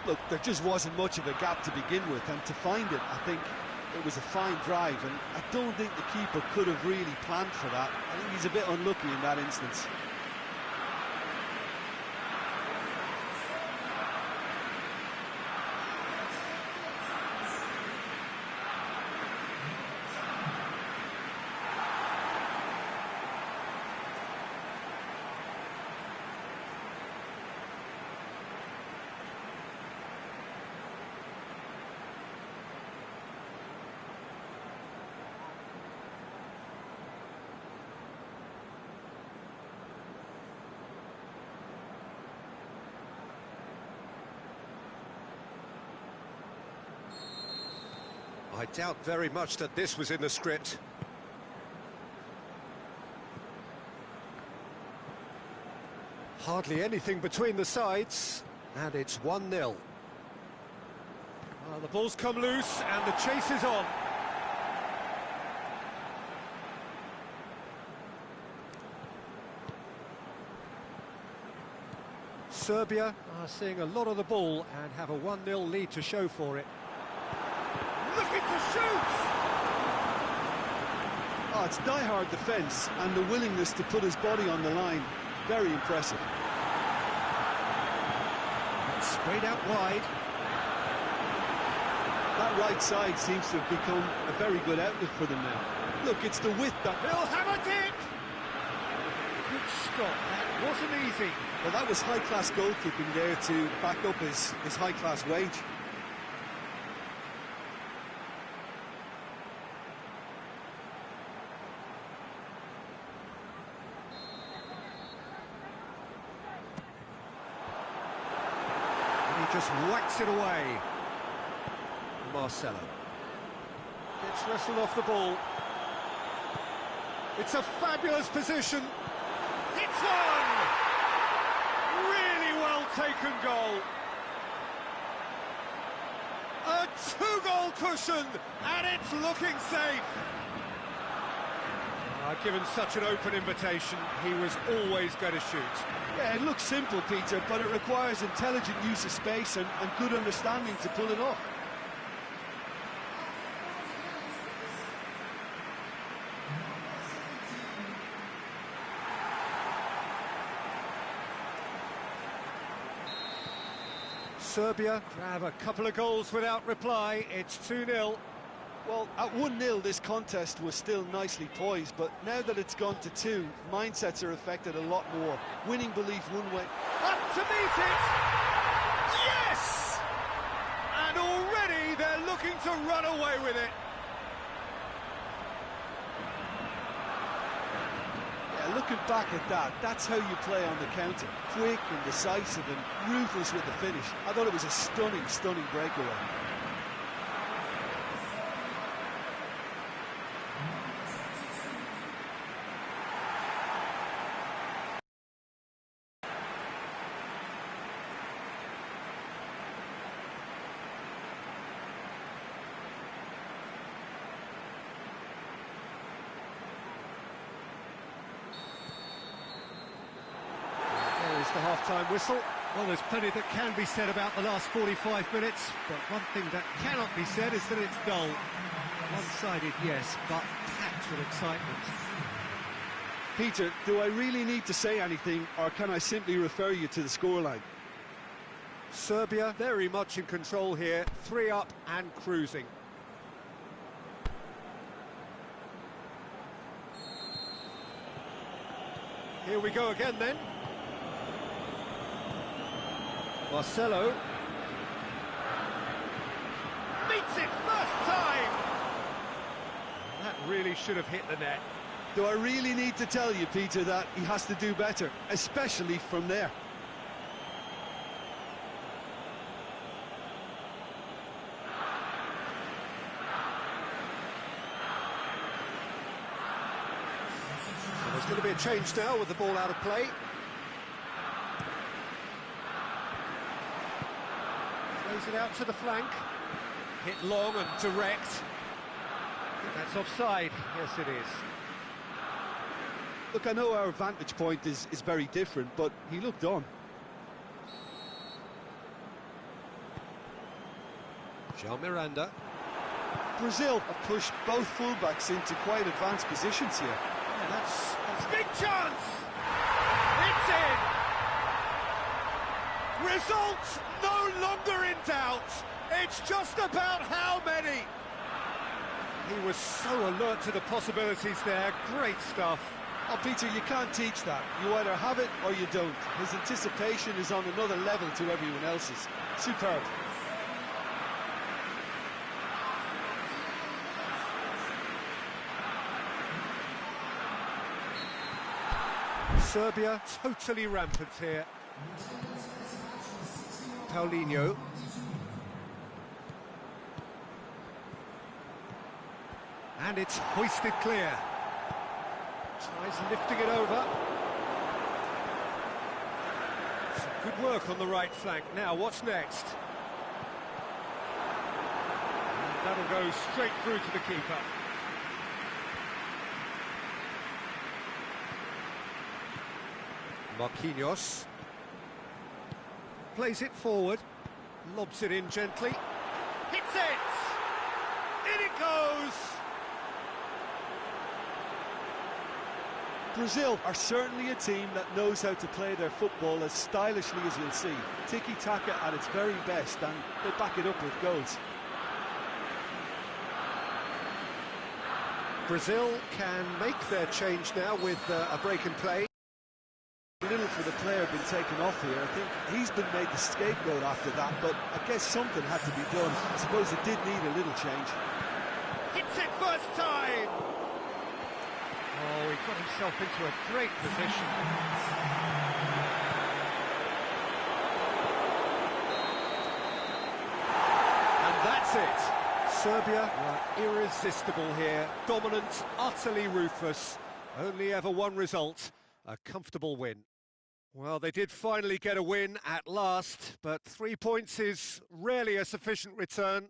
Look, there just wasn't much of a gap to begin with, and to find it, I think it was a fine drive, and I don't think the keeper could have really planned for that. I think he's a bit unlucky in that instance. I doubt very much that this was in the script. Hardly anything between the sides, and it's 1-0. Well, the ball's come loose, and the chase is on. Serbia are seeing a lot of the ball and have a 1-0 lead to show for it. Looking to shoot! Oh, it's die-hard defence and the willingness to put his body on the line. Very impressive. It's sprayed out wide. That right side seems to have become a very good outlet for them now. Look, it's the width that... He'll hammer it! Good stop, that wasn't easy. Well, that was high-class goalkeeping there to back up his high-class wage. Just whacks it away. Marcelo gets wrestled off the ball. It's a fabulous position. It's one! Really well taken goal. A two-goal cushion, and it's looking safe. Given such an open invitation, he was always going to shoot. Yeah, it looks simple, Peter, but it requires intelligent use of space and good understanding to pull it off. Serbia grab a couple of goals without reply. It's 2-0. Well, at 1-0, this contest was still nicely poised, but now that it's gone to 2, mindsets are affected a lot more. Winning belief one way. Up to meet it! Yes! And already they're looking to run away with it. Yeah, looking back at that, that's how you play on the counter. Quick and decisive and ruthless with the finish. I thought it was a stunning, stunning breakaway. The half-time whistle. Well, there's plenty that can be said about the last 45 minutes, but one thing that cannot be said is that it's dull. One-sided, yes, but packed with excitement. Peter, do I really need to say anything, or can I simply refer you to the scoreline? Serbia very much in control here, 3 up and cruising. Here we go again then. Marcelo Meets it first time! really should have hit the net. Do I really need to tell you, Peter, that he has to do better, especially from there? There's going to be a change now with the ball out of play. Plays it out to the flank. Hit long and direct. I think that's offside. Yes, it is. Look, I know our vantage point is very different, but he looked on. Jean Miranda. Brazil have pushed both fullbacks into quite advanced positions here. Yeah, that's Big chance! It's in! Results no longer in doubt. It's just about how many. He was so alert to the possibilities there. Great stuff. Oh, Peter, you can't teach that. You either have it or you don't. His anticipation is on another level to everyone else's. Superb. Serbia totally rampant here. Paulinho. And it's hoisted clear. Tries lifting it over. Some good work on the right flank. Now, what's next? And that'll go straight through to the keeper. Marquinhos plays it forward, lobs it in gently, Hits it! In it goes! Brazil are certainly a team that knows how to play their football as stylishly as you'll see. Tiki-taka at its very best, and they back it up with goals. Brazil can make their change now with a break in play. A little for the player been taken off here. I think he's been made the scapegoat after that, but I guess something had to be done. I suppose it did need a little change. Hits it first time! Oh, he got himself into a great position. And that's it. Serbia were irresistible here. Dominant, utterly ruthless. Only ever one result, a comfortable win. Well, they did finally get a win at last, but 3 points is rarely a sufficient return.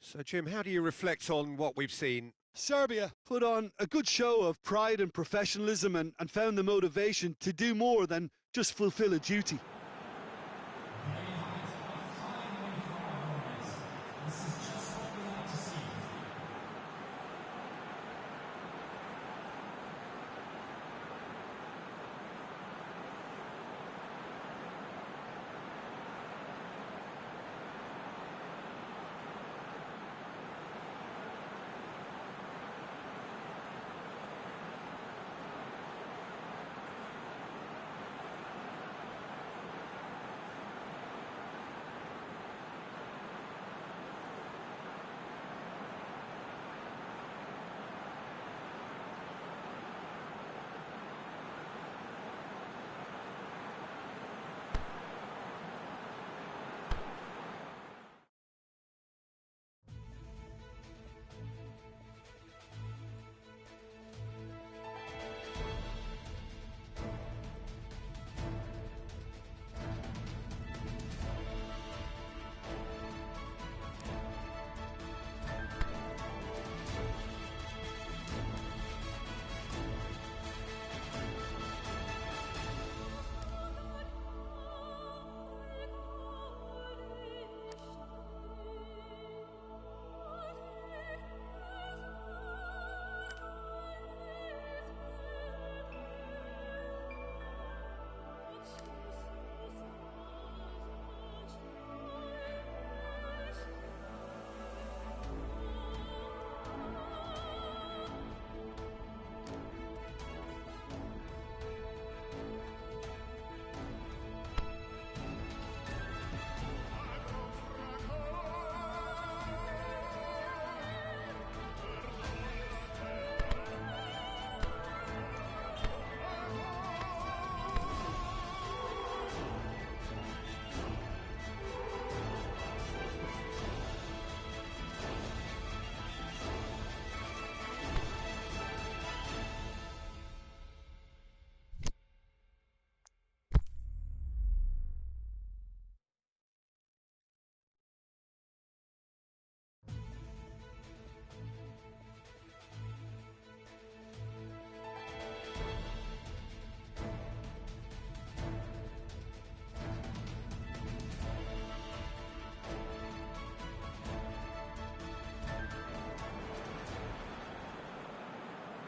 So, Jim, how do you reflect on what we've seen? Serbia put on a good show of pride and professionalism and found the motivation to do more than just fulfill a duty.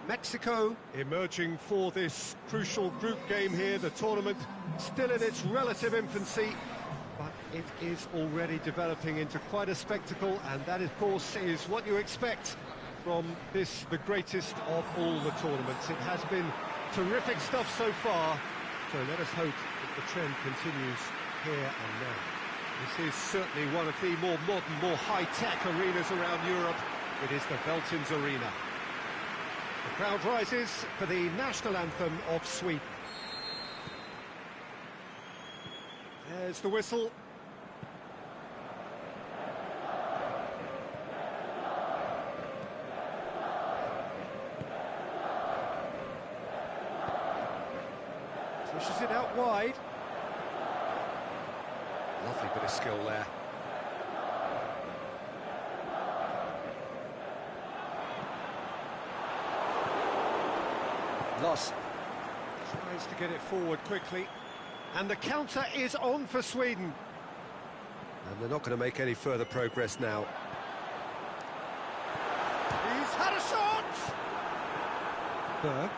Mexico emerging for this crucial group game here, the tournament still in its relative infancy, but it is already developing into quite a spectacle, and that, of course, is what you expect from this, the greatest of all the tournaments. It has been terrific stuff so far, so let us hope that the trend continues here and now. This is certainly one of the more modern, more high-tech arenas around Europe. It is the Veltins Arena. The crowd rises for the national anthem of Sweden. There's the whistle. Pushes it out wide. Lovely bit of skill there. Loss. Tries to get it forward quickly. And the counter is on for Sweden. And they're not going to make any further progress now. He's had a shot! Berg.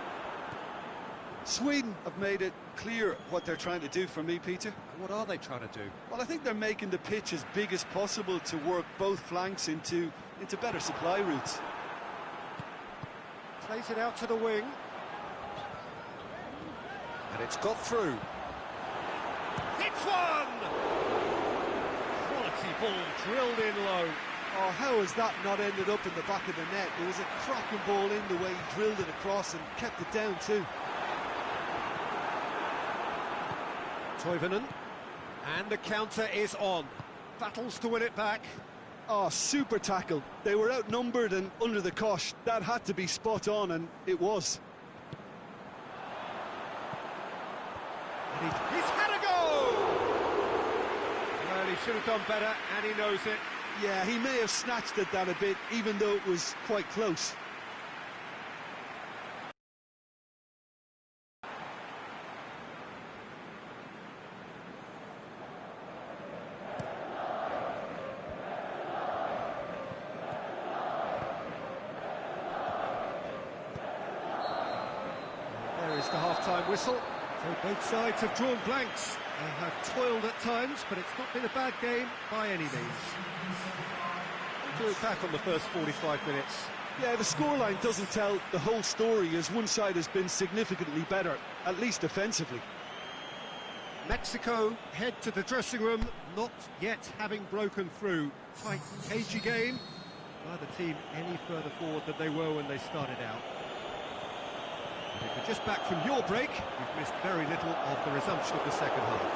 Sweden have made it clear what they're trying to do for me, Peter. What are they trying to do? Well, I think they're making the pitch as big as possible to work both flanks into better supply routes. Plays it out to the wing. And it's got through. It's one! Quality ball drilled in low. Oh, how has that not ended up in the back of the net? There was a cracking ball in the way he drilled it across and kept it down too. Toivonen. And the counter is on. Battles to win it back. Oh, super tackle. They were outnumbered and under the cosh. That had to be spot on, and it was. He's had a go! Well, he should have done better, and he knows it. Yeah, he may have snatched at that a bit, even though it was quite close. There is the half-time whistle. So both sides have drawn blanks and have toiled at times, but it's not been a bad game by any means. Drew it back on the first 45 minutes. Yeah, the scoreline doesn't tell the whole story, as one side has been significantly better, at least defensively. Mexico head to the dressing room, not yet having broken through. Tight, cagey game. Neither team any further forward than they were when they started out. If you're just back from your break, you've missed very little of the resumption of the second half.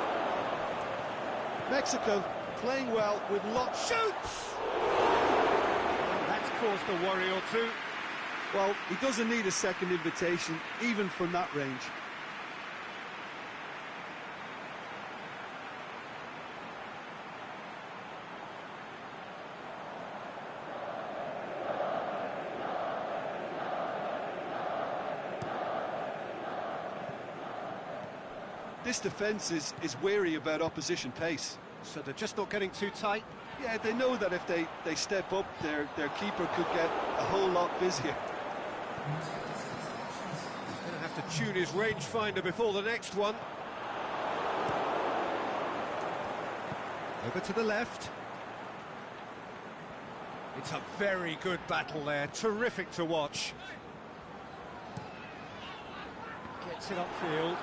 Mexico playing well with lots... Shoots! And that's caused a worry or two. Well, he doesn't need a second invitation, even from that range. This defence is wary about opposition pace. So they're just not getting too tight. Yeah, they know that if they step up, their keeper could get a whole lot busier. He's going to have to tune his rangefinder before the next one. Over to the left. It's a very good battle there, terrific to watch. Gets it upfield.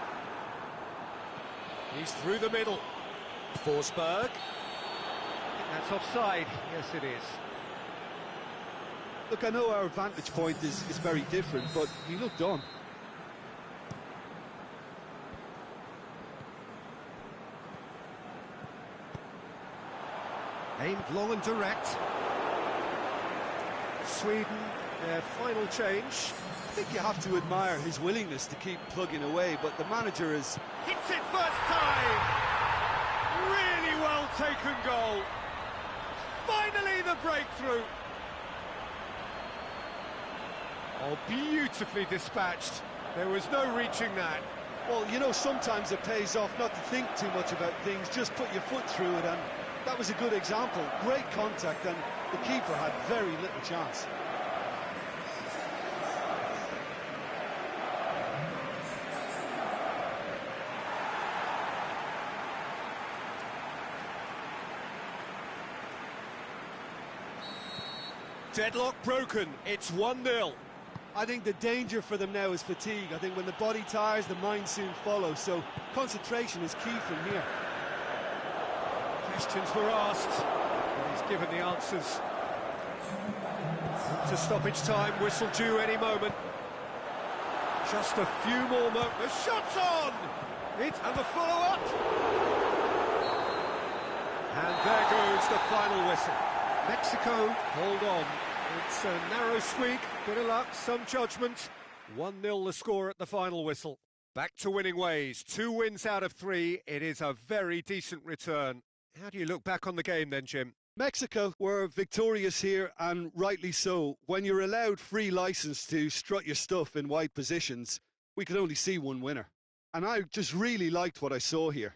He's through the middle. Forsberg. That's offside. Yes, it is. Look, I know our vantage point is very different, but he looked on. Aimed long and direct. Sweden, their final change. I think you have to admire his willingness to keep plugging away, but the manager is... Hits it first time! Really well taken goal. Finally the breakthrough. Oh, beautifully dispatched. There was no reaching that. Well, you know, sometimes it pays off not to think too much about things, just put your foot through it, and that was a good example. Great contact, and the keeper had very little chance. Deadlock broken, it's 1-0. I think the danger for them now is fatigue. I think when the body tires, the mind soon follows, so concentration is key from here. Questions were asked, and he's given the answers. To stoppage time, whistle due any moment. Just a few more moments. The shot's on! And the follow-up! And there goes the final whistle. Mexico, hold on. It's a narrow squeak, bit of luck, some judgment. 1-0 the score at the final whistle. Back to winning ways. 2 wins out of 3. It is a very decent return. How do you look back on the game then, Jim? Mexico were victorious here, and rightly so. When you're allowed free license to strut your stuff in wide positions, we could only see one winner. And I just really liked what I saw here.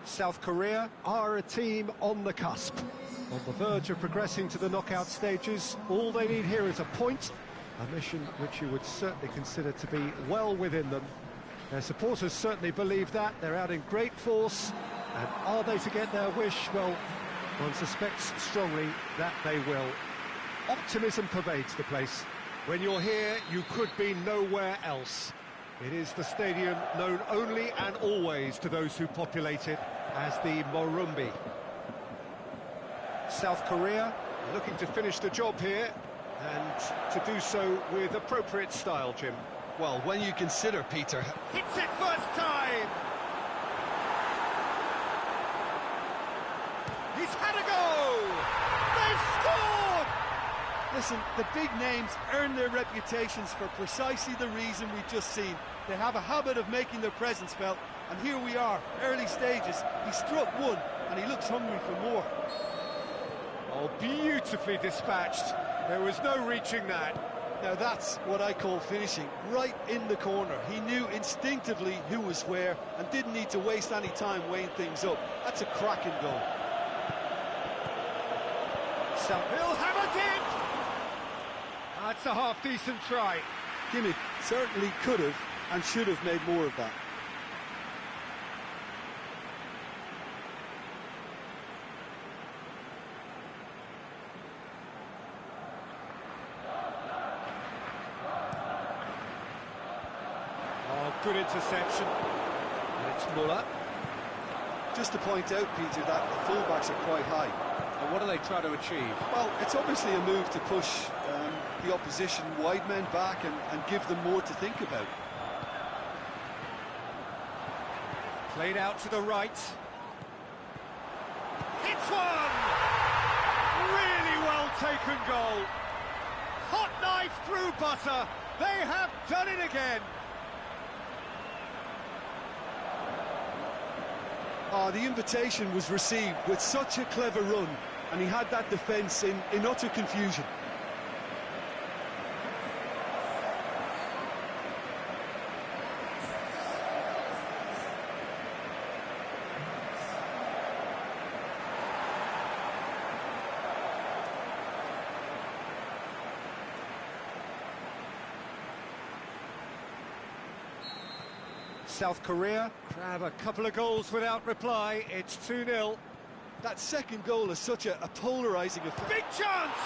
South Korea are a team on the cusp, on the verge of progressing to the knockout stages. All they need here is a point, a mission which you would certainly consider to be well within them. Their supporters certainly believe that. They're out in great force, and are they to get their wish? Well, one suspects strongly that they will. Optimism pervades the place. When you're here, you could be nowhere else. It is the stadium known only and always to those who populate it as the Morumbi. South Korea looking to finish the job here, and to do so with appropriate style, Jim. Well, when you consider, Peter... Hits it first time! He's had a go! They've scored! Listen, the big names earn their reputations for precisely the reason we've just seen. They have a habit of making their presence felt, and here we are, early stages. He struck one, and he looks hungry for more. Oh, beautifully dispatched. There was no reaching that. Now that's what I call finishing, right in the corner. He knew instinctively who was where, and didn't need to waste any time weighing things up. That's a cracking goal. He'll have it in! That's a half-decent try. Kimmich certainly could have and should have made more of that. Oh, good interception. And it's Muller. Just to point out, Peter, that the fullbacks are quite high. And what do they try to achieve? Well, it's obviously a move to push the opposition wide men back and give them more to think about. Played out to the right. It's one! Really well taken goal. Hot knife through butter. They have done it again. The invitation was received with such a clever run, and he had that defence in utter confusion. South Korea grab a couple of goals without reply. It's 2-0. That second goal is such a polarising effect. Big chance!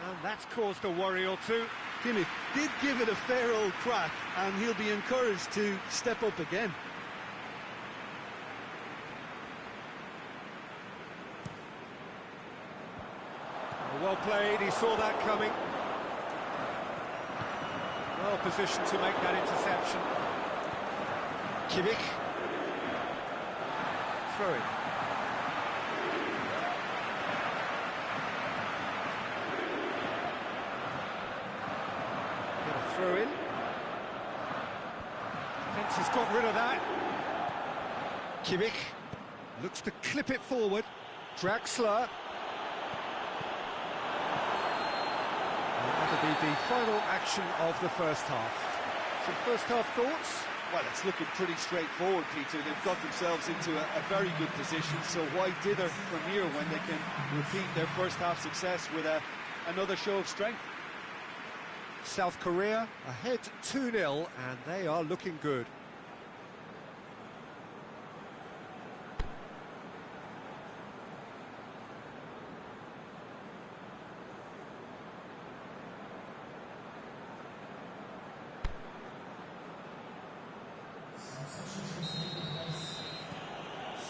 And that's caused a worry or two. Kimmich did give it a fair old crack, and he'll be encouraged to step up again. Well played, he saw that coming. Well positioned to make that interception. Kimmich. Throw it. Get a throw in. Defence has got rid of that. Kimmich Looks to clip it forward. Draxler. That'll be the final action of the first half. Some first half thoughts? Well, it's looking pretty straightforward, Peter. They've got themselves into a very good position, so why dither from here when they can repeat their first half success with another show of strength? South Korea ahead 2-0, and they are looking good.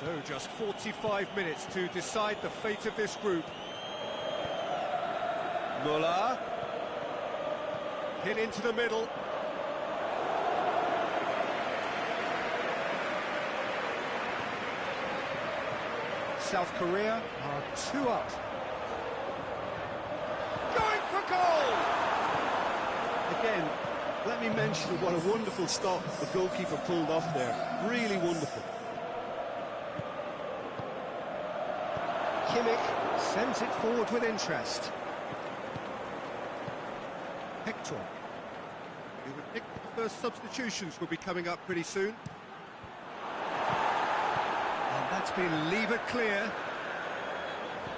So just 45 minutes to decide the fate of this group. Muller. Hit into the middle. South Korea are 2 up. Going for goal! Again, let me mention what a wonderful stop the goalkeeper pulled off there. Really wonderful. Kimmich sends it forward with interest. Hector. You would think the first substitutions will be coming up pretty soon. And that's been levered clear.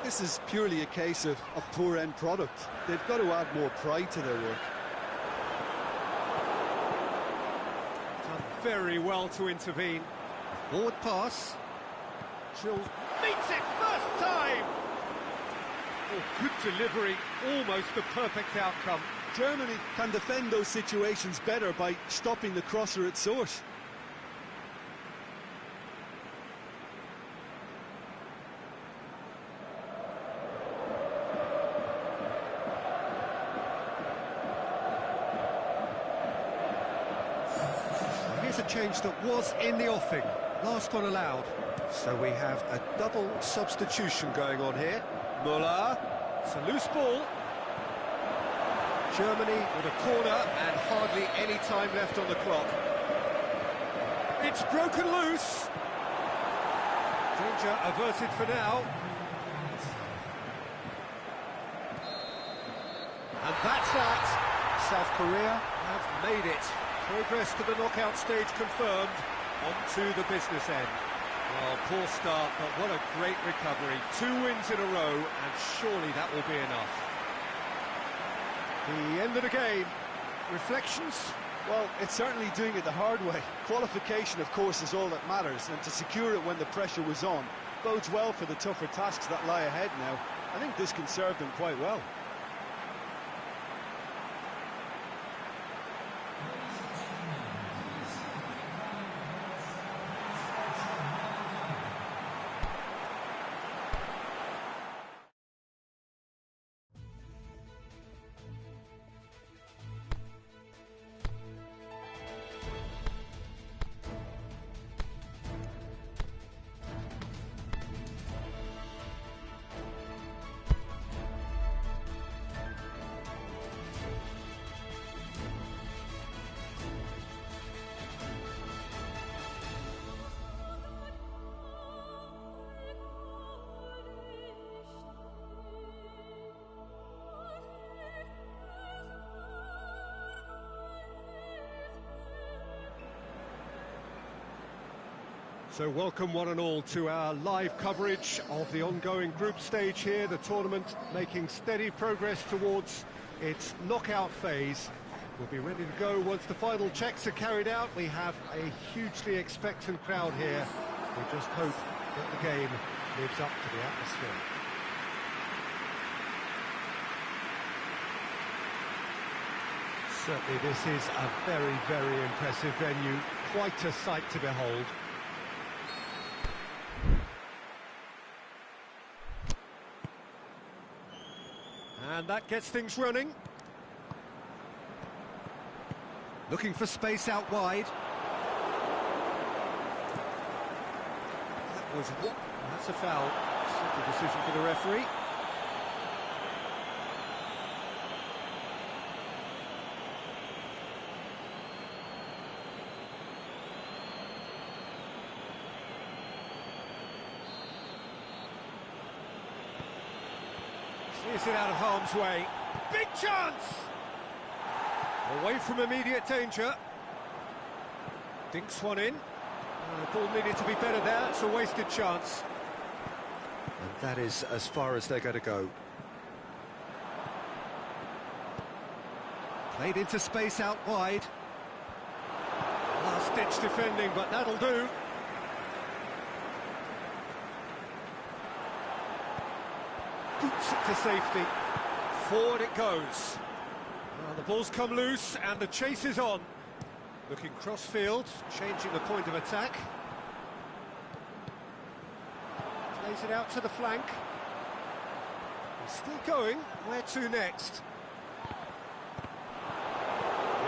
This is purely a case of poor end product. They've got to add more pride to their work. Done very well to intervene. Forward pass. Drill meets it first time! Oh, good delivery, almost the perfect outcome. Germany can defend those situations better by stopping the crosser at source. Here's a change that was in the offing. Last one allowed. So we have a double substitution going on here. Muller. It's a loose ball. Germany with a corner and hardly any time left on the clock. It's broken loose. Danger averted for now. And that's that. South Korea have made it. Progress to the knockout stage confirmed. On to the business end. Well, poor start, but what a great recovery. 2 wins in a row, and surely that will be enough. The end of the game. Reflections? Well, it's certainly doing it the hard way. Qualification, of course, is all that matters, and to secure it when the pressure was on bodes well for the tougher tasks that lie ahead now. I think this can serve them quite well. So welcome one and all to our live coverage of the ongoing group stage here, the tournament making steady progress towards its knockout phase. We'll be ready to go once the final checks are carried out. We have a hugely expectant crowd here. We just hope that the game lives up to the atmosphere. Certainly this is a very, very impressive venue, quite a sight to behold. And that gets things running. Looking for space out wide. That was what? That's a foul. Simple decision for the referee. Clears it out of harm's way. Big chance! Away from immediate danger. Dinks one in. The ball needed to be better there. It's a wasted chance. And that is as far as they're going to go. Played into space out wide. Last-ditch defending, but that'll do. Boots it to safety. Forward it goes. The ball's come loose and the chase is on. Looking cross-field, changing the point of attack. Plays it out to the flank. He's still going. Where to next?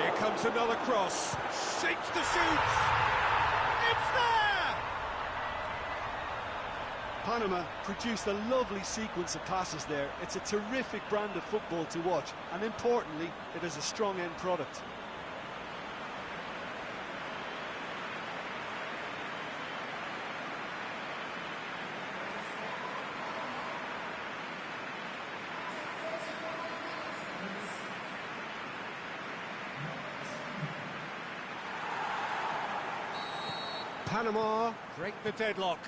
Here comes another cross. Shapes to shoot. It's there! Panama produced a lovely sequence of passes there. It's a terrific brand of football to watch, and importantly, it is a strong end product. Panama break the deadlock.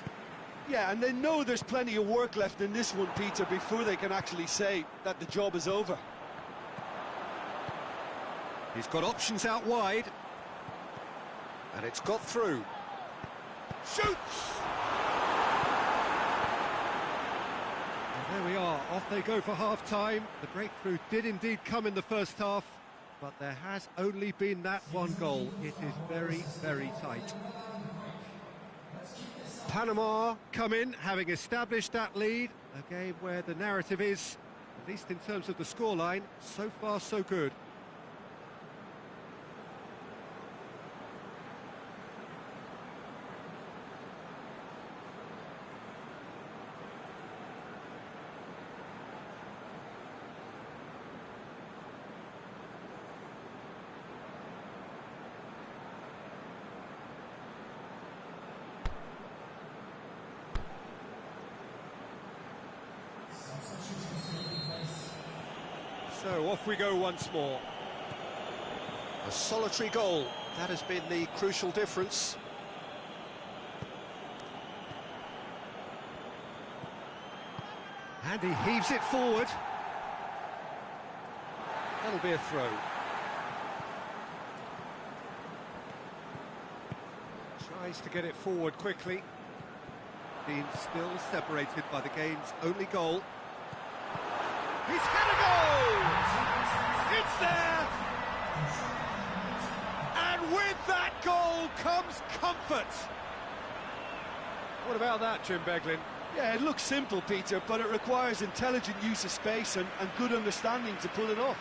Yeah, and they know there's plenty of work left in this one, Peter, before they can actually say that the job is over. He's got options out wide. And it's got through. Shoots! And there we are, off they go for half-time. The breakthrough did indeed come in the first half, but there has only been that one goal. It is very, very tight. Panama come in, having established that lead. A game where the narrative is, at least in terms of the scoreline, so far so good. So off we go once more. A solitary goal, that has been the crucial difference. And he heaves it forward. That'll be a throw. Tries to get it forward quickly. Being still separated by the game's only goal. He's had a goal! It's there! And with that goal comes comfort. What about that, Jim Beglin? Yeah, it looks simple, Peter, but it requires intelligent use of space and good understanding to pull it off.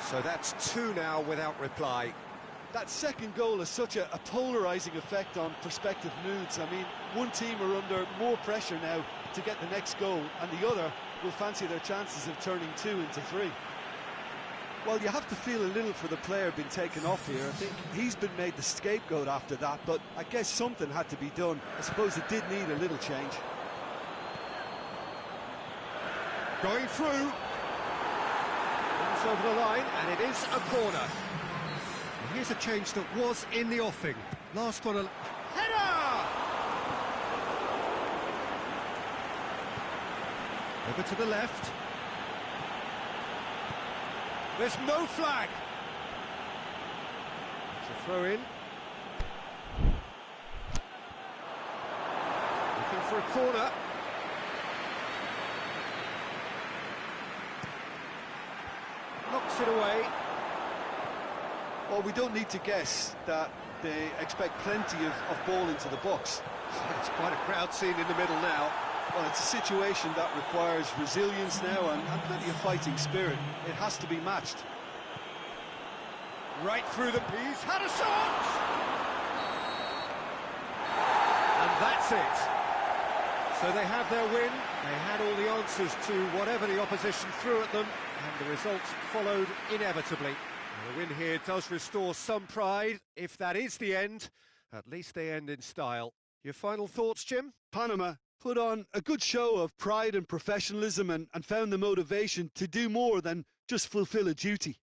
So that's two now without reply. That second goal has such a polarising effect on prospective moods. I mean, one team are under more pressure now to get the next goal, and the other will fancy their chances of turning 2 into 3. Well, you have to feel a little for the player being taken off here. I think he's been made the scapegoat after that, but I guess something had to be done. I suppose it did need a little change. Going through. Comes over the line, and it is a corner. And here's a change that was in the offing. Last one, a header! Over to the left. There's no flag. It's a throw in. Looking for a corner. Knocks it away. Well, we don't need to guess that they expect plenty of ball into the box. It's quite a crowd scene in the middle now. Well, it's a situation that requires resilience now and plenty of fighting spirit. It has to be matched. Right through the... He's had a shot! And that's it. So they have their win. They had all the answers to whatever the opposition threw at them, and the result followed inevitably. And the win here does restore some pride. If that is the end, at least they end in style. Your final thoughts, Jim? Panama put on a good show of pride and professionalism and found the motivation to do more than just fulfill a duty.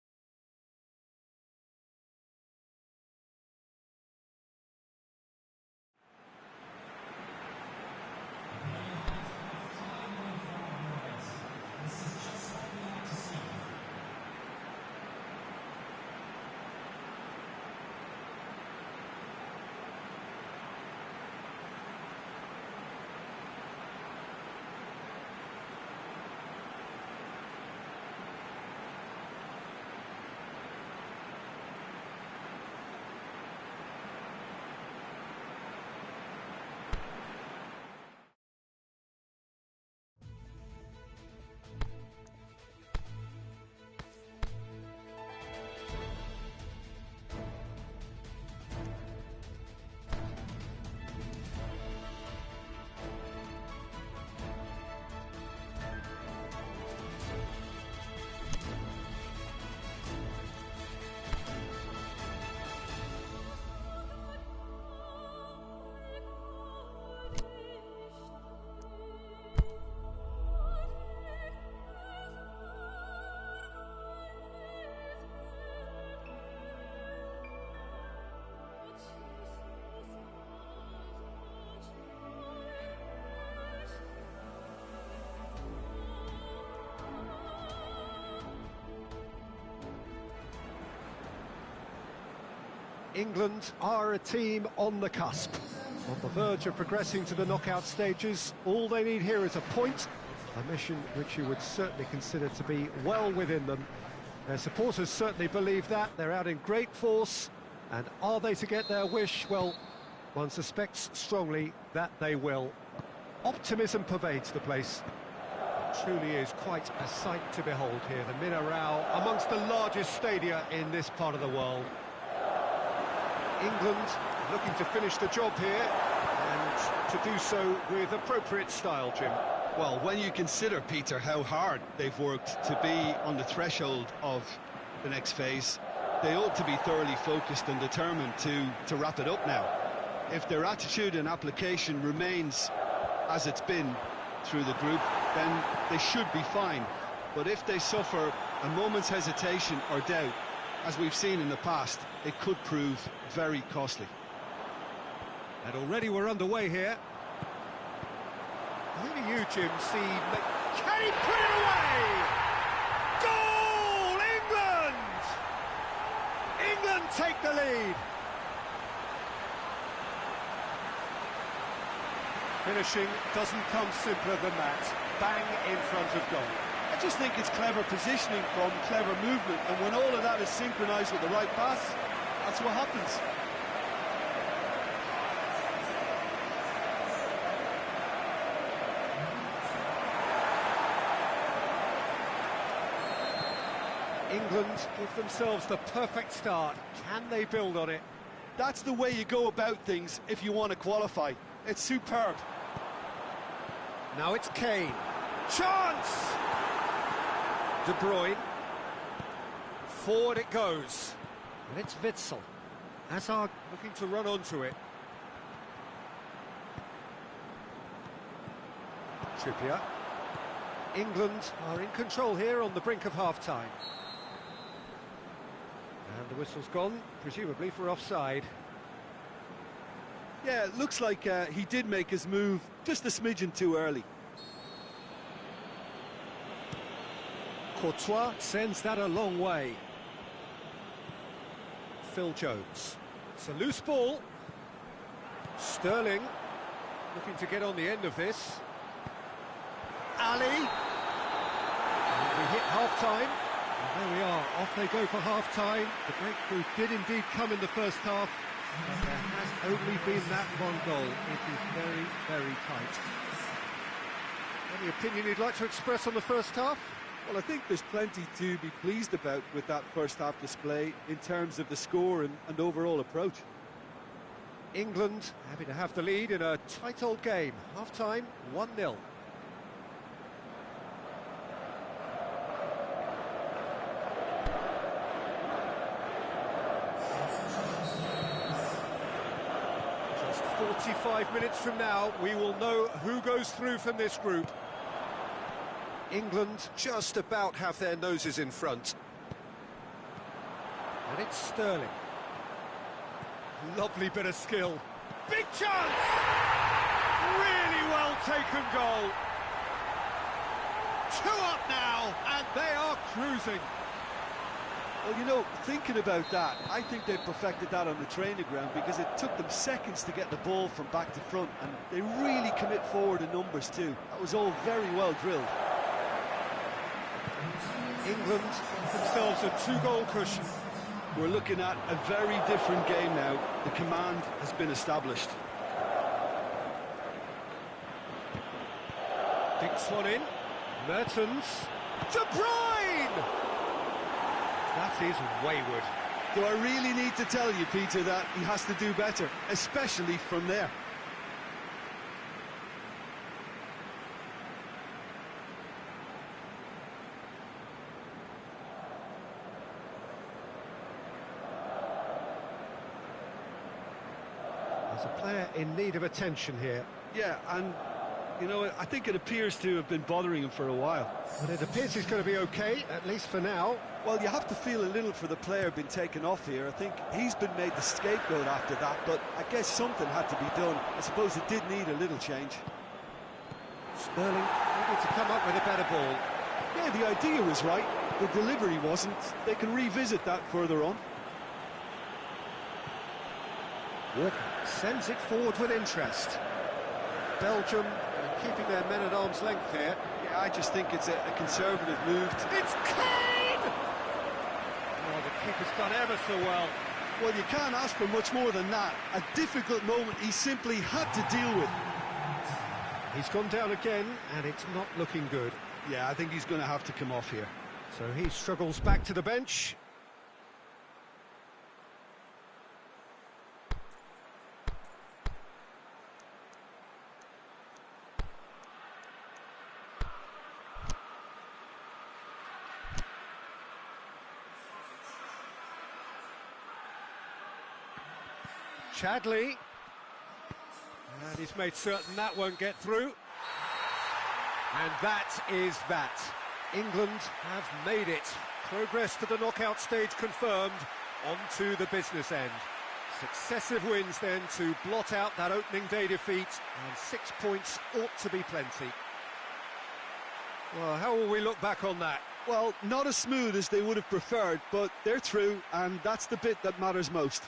England are a team on the cusp, on the verge of progressing to the knockout stages. All they need here is a point, a mission which you would certainly consider to be well within them. Their supporters certainly believe that. They're out in great force, and are they to get their wish? Well, one suspects strongly that they will. Optimism pervades the place. It truly is quite a sight to behold here, the Mineirão, amongst the largest stadia in this part of the world. England looking to finish the job here, and to do so with appropriate style, Jim. Well, when you consider, Peter, how hard they've worked to be on the threshold of the next phase, they ought to be thoroughly focused and determined to wrap it up now. If their attitude and application remains as it's been through the group, then they should be fine. But if they suffer a moment's hesitation or doubt, as we've seen in the past, it could prove very costly. And already we're underway here. Who do you, Jim, see... Can he put it away? Goal! England! England take the lead. Finishing doesn't come simpler than that. Bang in front of goal. I just think it's clever positioning from clever movement, and when all of that is synchronised with the right pass, that's what happens. England give themselves the perfect start. Can they build on it? That's the way you go about things if you want to qualify. It's superb. Now it's Kane. Chance! De Bruyne. Forward it goes. And it's Witsel. Hazard looking to run onto it. Trippier. England are in control here on the brink of half-time. And the whistle's gone, presumably for offside. Yeah, it looks like he did make his move just a smidgen too early. Courtois sends that a long way. Phil Jones. It's a loose ball. Sterling looking to get on the end of this. Ali. And we hit half-time. And there we are, off they go for half-time. The breakthrough did indeed come in the first half, but there has only been that one goal. It is very, very tight. Any opinion you'd like to express on the first half? Well, I think there's plenty to be pleased about with that first half display in terms of the score and overall approach. England happy to have the lead in a tight old game. Half-time, 1-0. Just 45 minutes from now, we will know who goes through from this group. England just about have their noses in front. And it's Sterling. Lovely bit of skill. Big chance! Really well taken goal. 2 up now, and they are cruising. Well, you know, thinking about that, I think they perfected that on the training ground because it took them seconds to get the ball from back to front, and they really commit forward in numbers too. That was all very well drilled. England themselves a 2-goal cushion. We're looking at a very different game now. The command has been established. Dinks one in. Mertens. De Bruyne! That is wayward. Do I really need to tell you, Peter, that he has to do better, especially from there? There's a player in need of attention here. Yeah, and, you know, I think it appears to have been bothering him for a while. But it appears he's going to be okay, at least for now. Well, you have to feel a little for the player being taken off here. I think he's been made the scapegoat after that, but I guess something had to be done. I suppose it did need a little change. Sterling able to come up with a better ball. Yeah, the idea was right. The delivery wasn't. They can revisit that further on. Walker sends it forward with interest. Belgium keeping their men at arm's length here. Yeah, I just think it's a conservative move. It's Kane! Oh, the keeper's done ever so well. Well, you can't ask for much more than that. A difficult moment he simply had to deal with. He's gone down again, and it's not looking good. Yeah, I think he's going to have to come off here. So he struggles back to the bench. Chadley, and he's made certain that won't get through, and that is that. England have made it. Progress to the knockout stage confirmed. On to the business end. Successive wins then to blot out that opening day defeat, and 6 points ought to be plenty. Well, how will we look back on that? Well, not as smooth as they would have preferred, but they're through, and that's the bit that matters most.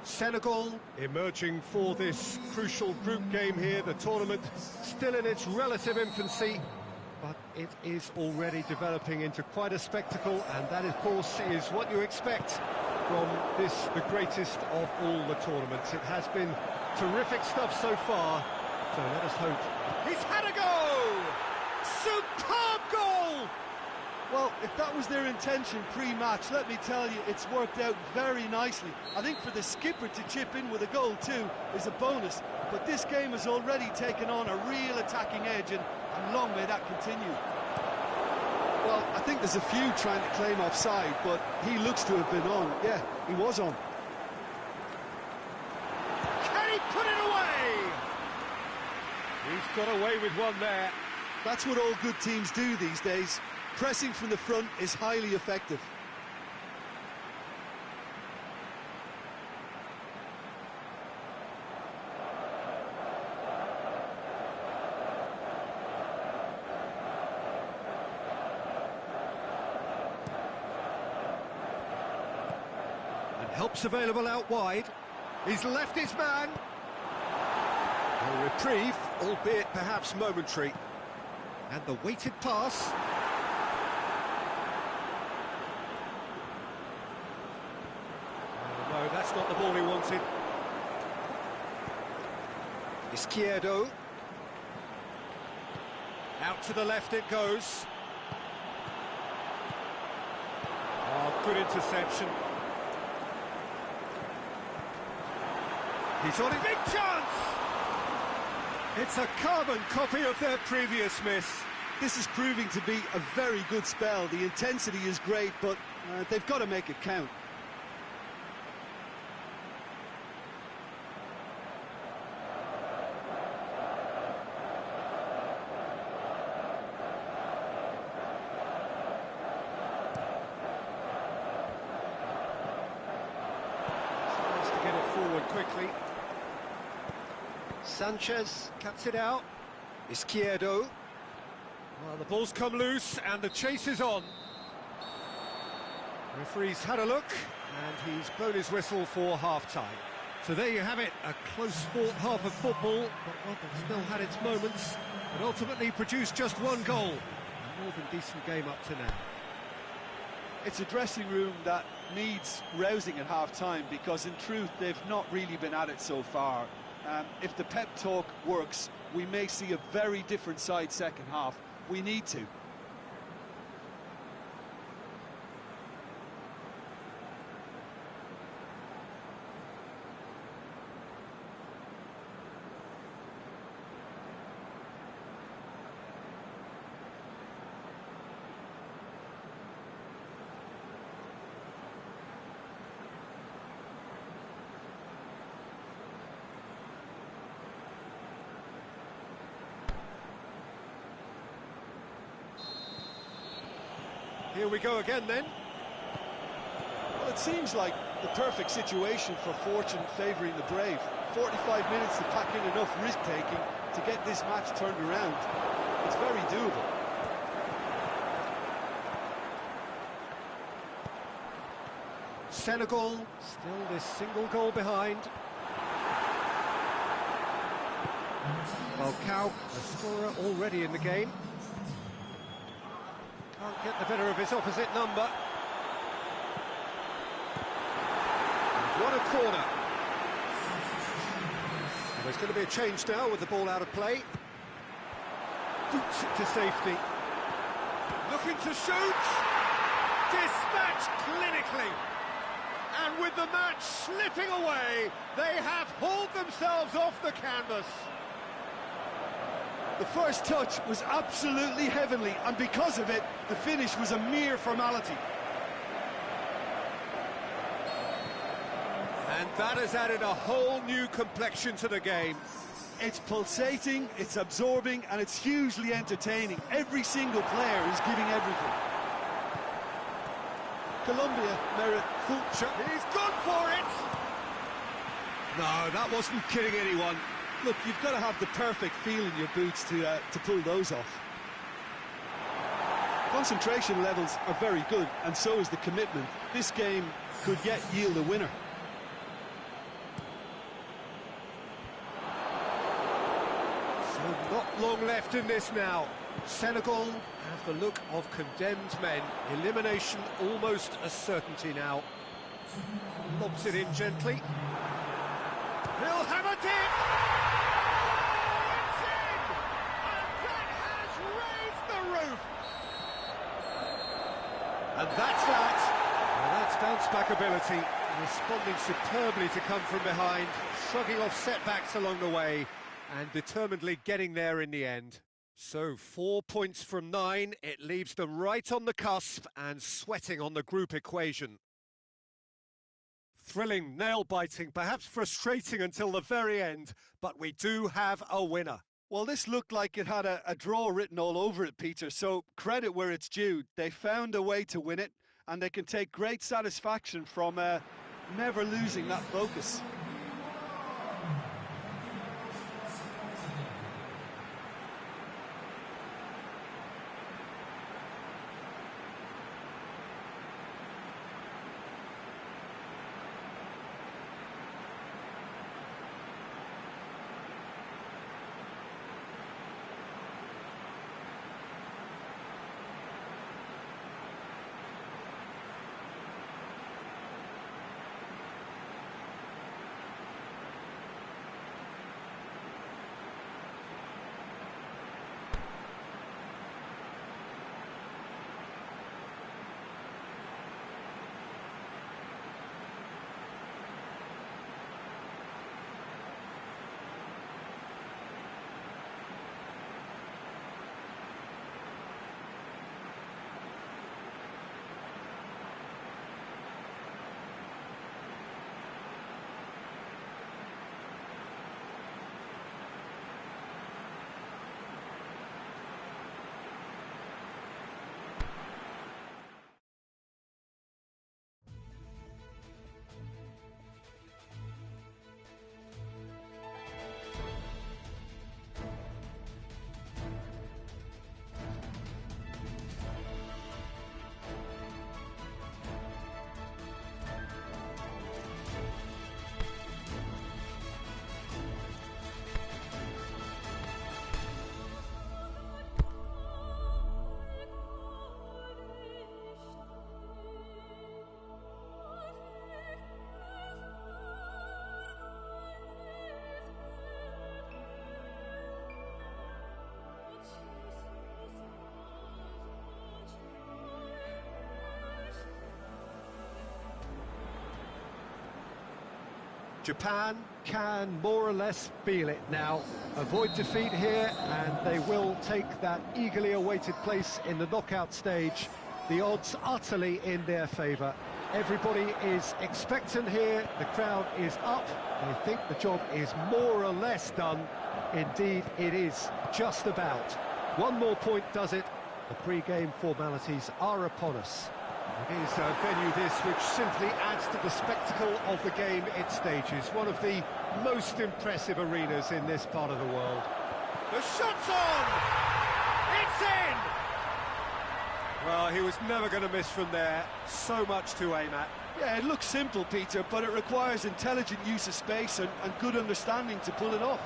Senegal emerging for this crucial group game here. The tournament still in its relative infancy, but it is already developing into quite a spectacle, and that, of course, is what you expect from this, the greatest of all the tournaments. It has been terrific stuff so far, so let us hope. He's had a go! Superb goal! Well, if that was their intention pre-match, let me tell you, it's worked out very nicely. I think for the skipper to chip in with a goal too is a bonus, but this game has already taken on a real attacking edge, and long may that continue. Well, I think there's a few trying to claim offside, but he looks to have been on. Yeah, he was on. Can he put it away? He's got away with one there. That's what all good teams do these days. Pressing from the front is highly effective. And help's available out wide. He's left his man. A reprieve, albeit perhaps momentary. And the weighted pass. No, that's not the ball he wanted. Izquierdo. Out to the left it goes. Oh, good interception. He's on it. Big chance! It's a carbon copy of their previous miss. This is proving to be a very good spell. The intensity is great, but they've got to make it count. Tries to get it forward quickly. Sanchez cuts it out. Izquierdo. Well, the ball's come loose and the chase is on. Referee's had a look and he's blown his whistle for half-time. So there you have it, a close-fought half of football, but one that still had its moments, but ultimately produced just one goal. A more than decent game up to now. It's a dressing room that needs rousing at half-time, because in truth they've not really been at it so far. If the pep talk works, we may see a very different side second half. We need to. Here we go again then. Well, it seems like the perfect situation for fortune favouring the brave. 45 minutes to pack in enough risk-taking to get this match turned around. It's very doable. Senegal still this single goal behind. Falcao, a scorer already in the game. Can't get the better of his opposite number. What a corner. And there's going to be a change now with the ball out of play. Boots it to safety. Looking to shoot! Dispatched clinically! And with the match slipping away, they have hauled themselves off the canvas. The first touch was absolutely heavenly, and because of it, the finish was a mere formality. And that has added a whole new complexion to the game. It's pulsating, it's absorbing, and it's hugely entertaining. Every single player is giving everything. Colombia merit full shot. He's gone for it! No, that wasn't kidding anyone. Look, you've got to have the perfect feel in your boots to pull those off. Concentration levels are very good, and so is the commitment. This game could yet yield a winner. So not long left in this now. Senegal have the look of condemned men. Elimination almost a certainty now. Lobs it in gently. He'll have a dip! It's in! And that has raised the roof! And that's that. Well, that's bounce-back ability. Responding superbly to come from behind, shrugging off setbacks along the way, and determinedly getting there in the end. So 4 points from 9, it leaves them right on the cusp and sweating on the group equation. Thrilling, nail-biting, perhaps frustrating until the very end, but we do have a winner. Well, this looked like it had a draw written all over it, Peter, so credit where it's due. They found a way to win it, and they can take great satisfaction from never losing that focus. Japan can more or less feel it now. Avoid defeat here, and they will take that eagerly awaited place in the knockout stage. The odds utterly in their favour. Everybody is expectant here, the crowd is up, they think the job is more or less done. Indeed, it is just about. One more point does it, The pre-game formalities are upon us. It is a venue this which simply adds to the spectacle of the game it stages. One of the most impressive arenas in this part of the world. The shot's on! It's in! Well, he was never going to miss from there. So much to aim at. Yeah, it looks simple, Peter, but it requires intelligent use of space and good understanding to pull it off.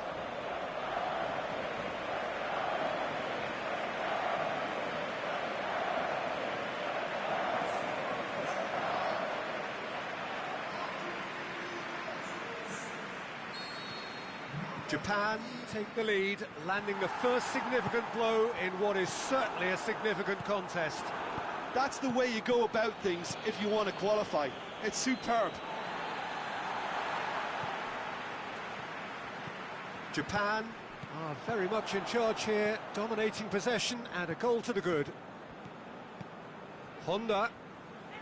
Japan take the lead, landing the first significant blow in what is certainly a significant contest. That's the way you go about things if you want to qualify. It's superb. Japan are very much in charge here, dominating possession and a goal to the good. Honda,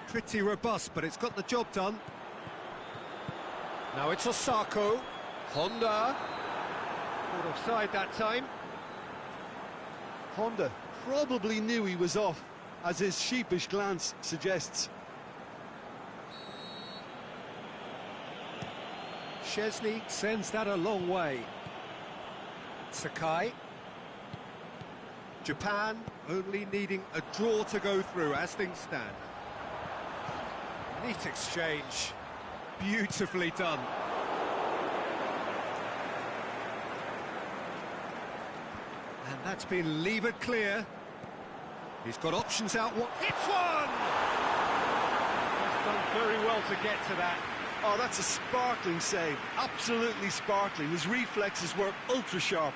pretty robust, but it's got the job done. Now it's Osako. Honda. Caught offside that time. Honda probably knew he was off, as his sheepish glance suggests. Szczesny sends that a long way. Sakai. Japan only needing a draw to go through as things stand. Neat exchange. Beautifully done. And that's been levered clear. He's got options out. It's one! He's done very well to get to that. Oh, that's a sparkling save. Absolutely sparkling. His reflexes were ultra sharp.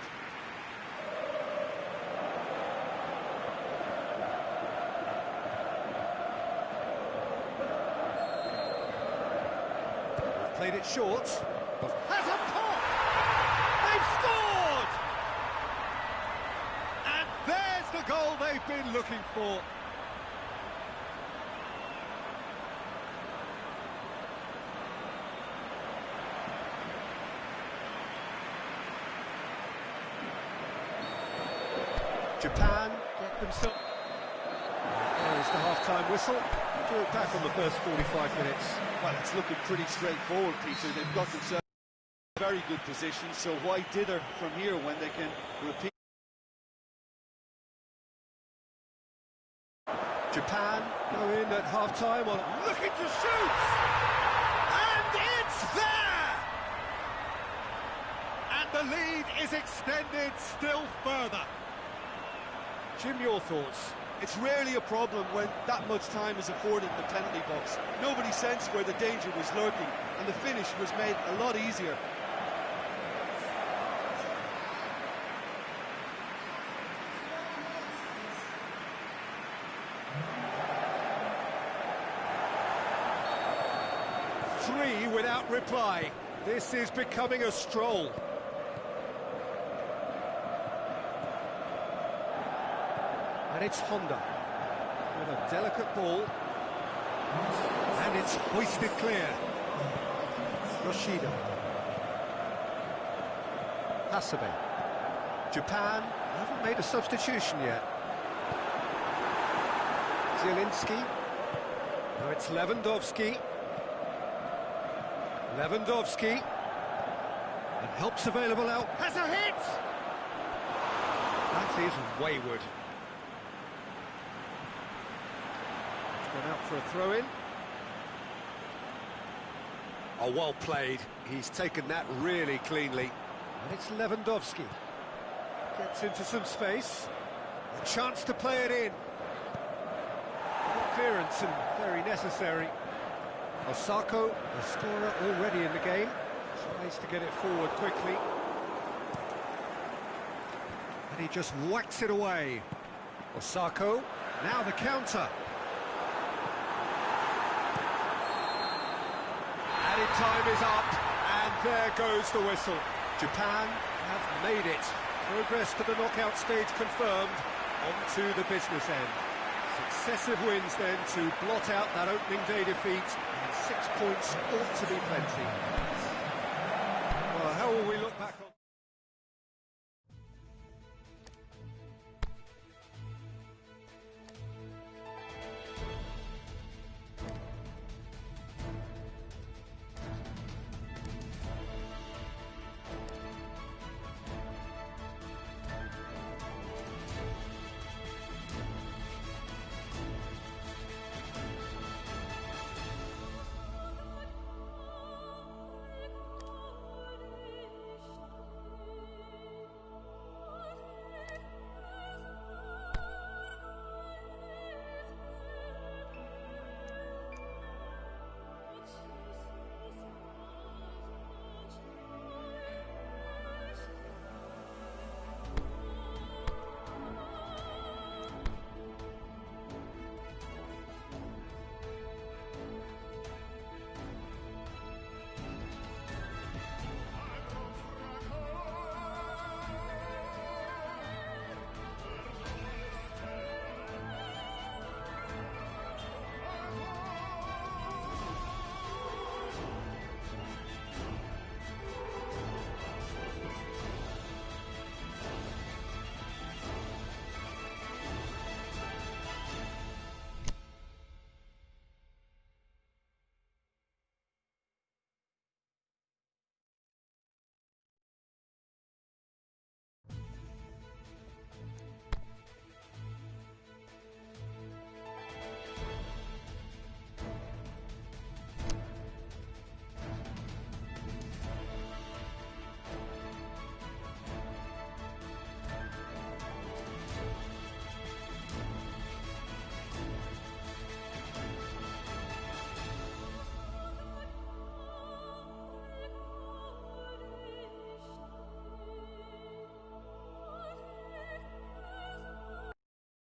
They've played it short. Has a pop! They've scored! And there's the goal they've been looking for. Japan get themselves. There's the half-time whistle. Drew it back on the first 45 minutes. Well, it's looking pretty straightforward, Peter. They've got themselves in a very good position, so why dither from here when they can repeat? Japan go in at half-time on Looking to shoot! And it's there! and the lead is extended still further. Jim, your thoughts? It's rarely a problem when that much time is afforded in the penalty box. Nobody sensed where the danger was lurking, and the finish was made a lot easier. Three without reply. This is becoming a stroll. And it's Honda with a delicate ball. And it's hoisted clear. Yoshida. Hasebe. Japan haven't made a substitution yet. Zielinski. Now it's Lewandowski. Lewandowski. And help's available out. Has a hit! That is wayward. It's gone out for a throw-in. Oh, well played. He's taken that really cleanly. And it's Lewandowski. Gets into some space. A chance to play it in. Good clearance and very necessary. Osako, the scorer already in the game, tries to get it forward quickly. And he just whacks it away. Osako, now the counter. Added time is up, and there goes the whistle. Japan have made it. Progress to the knockout stage confirmed, on to the business end. Successive wins then to blot out that opening day defeat, and 6 points ought to be plenty. Well, how will we look back on...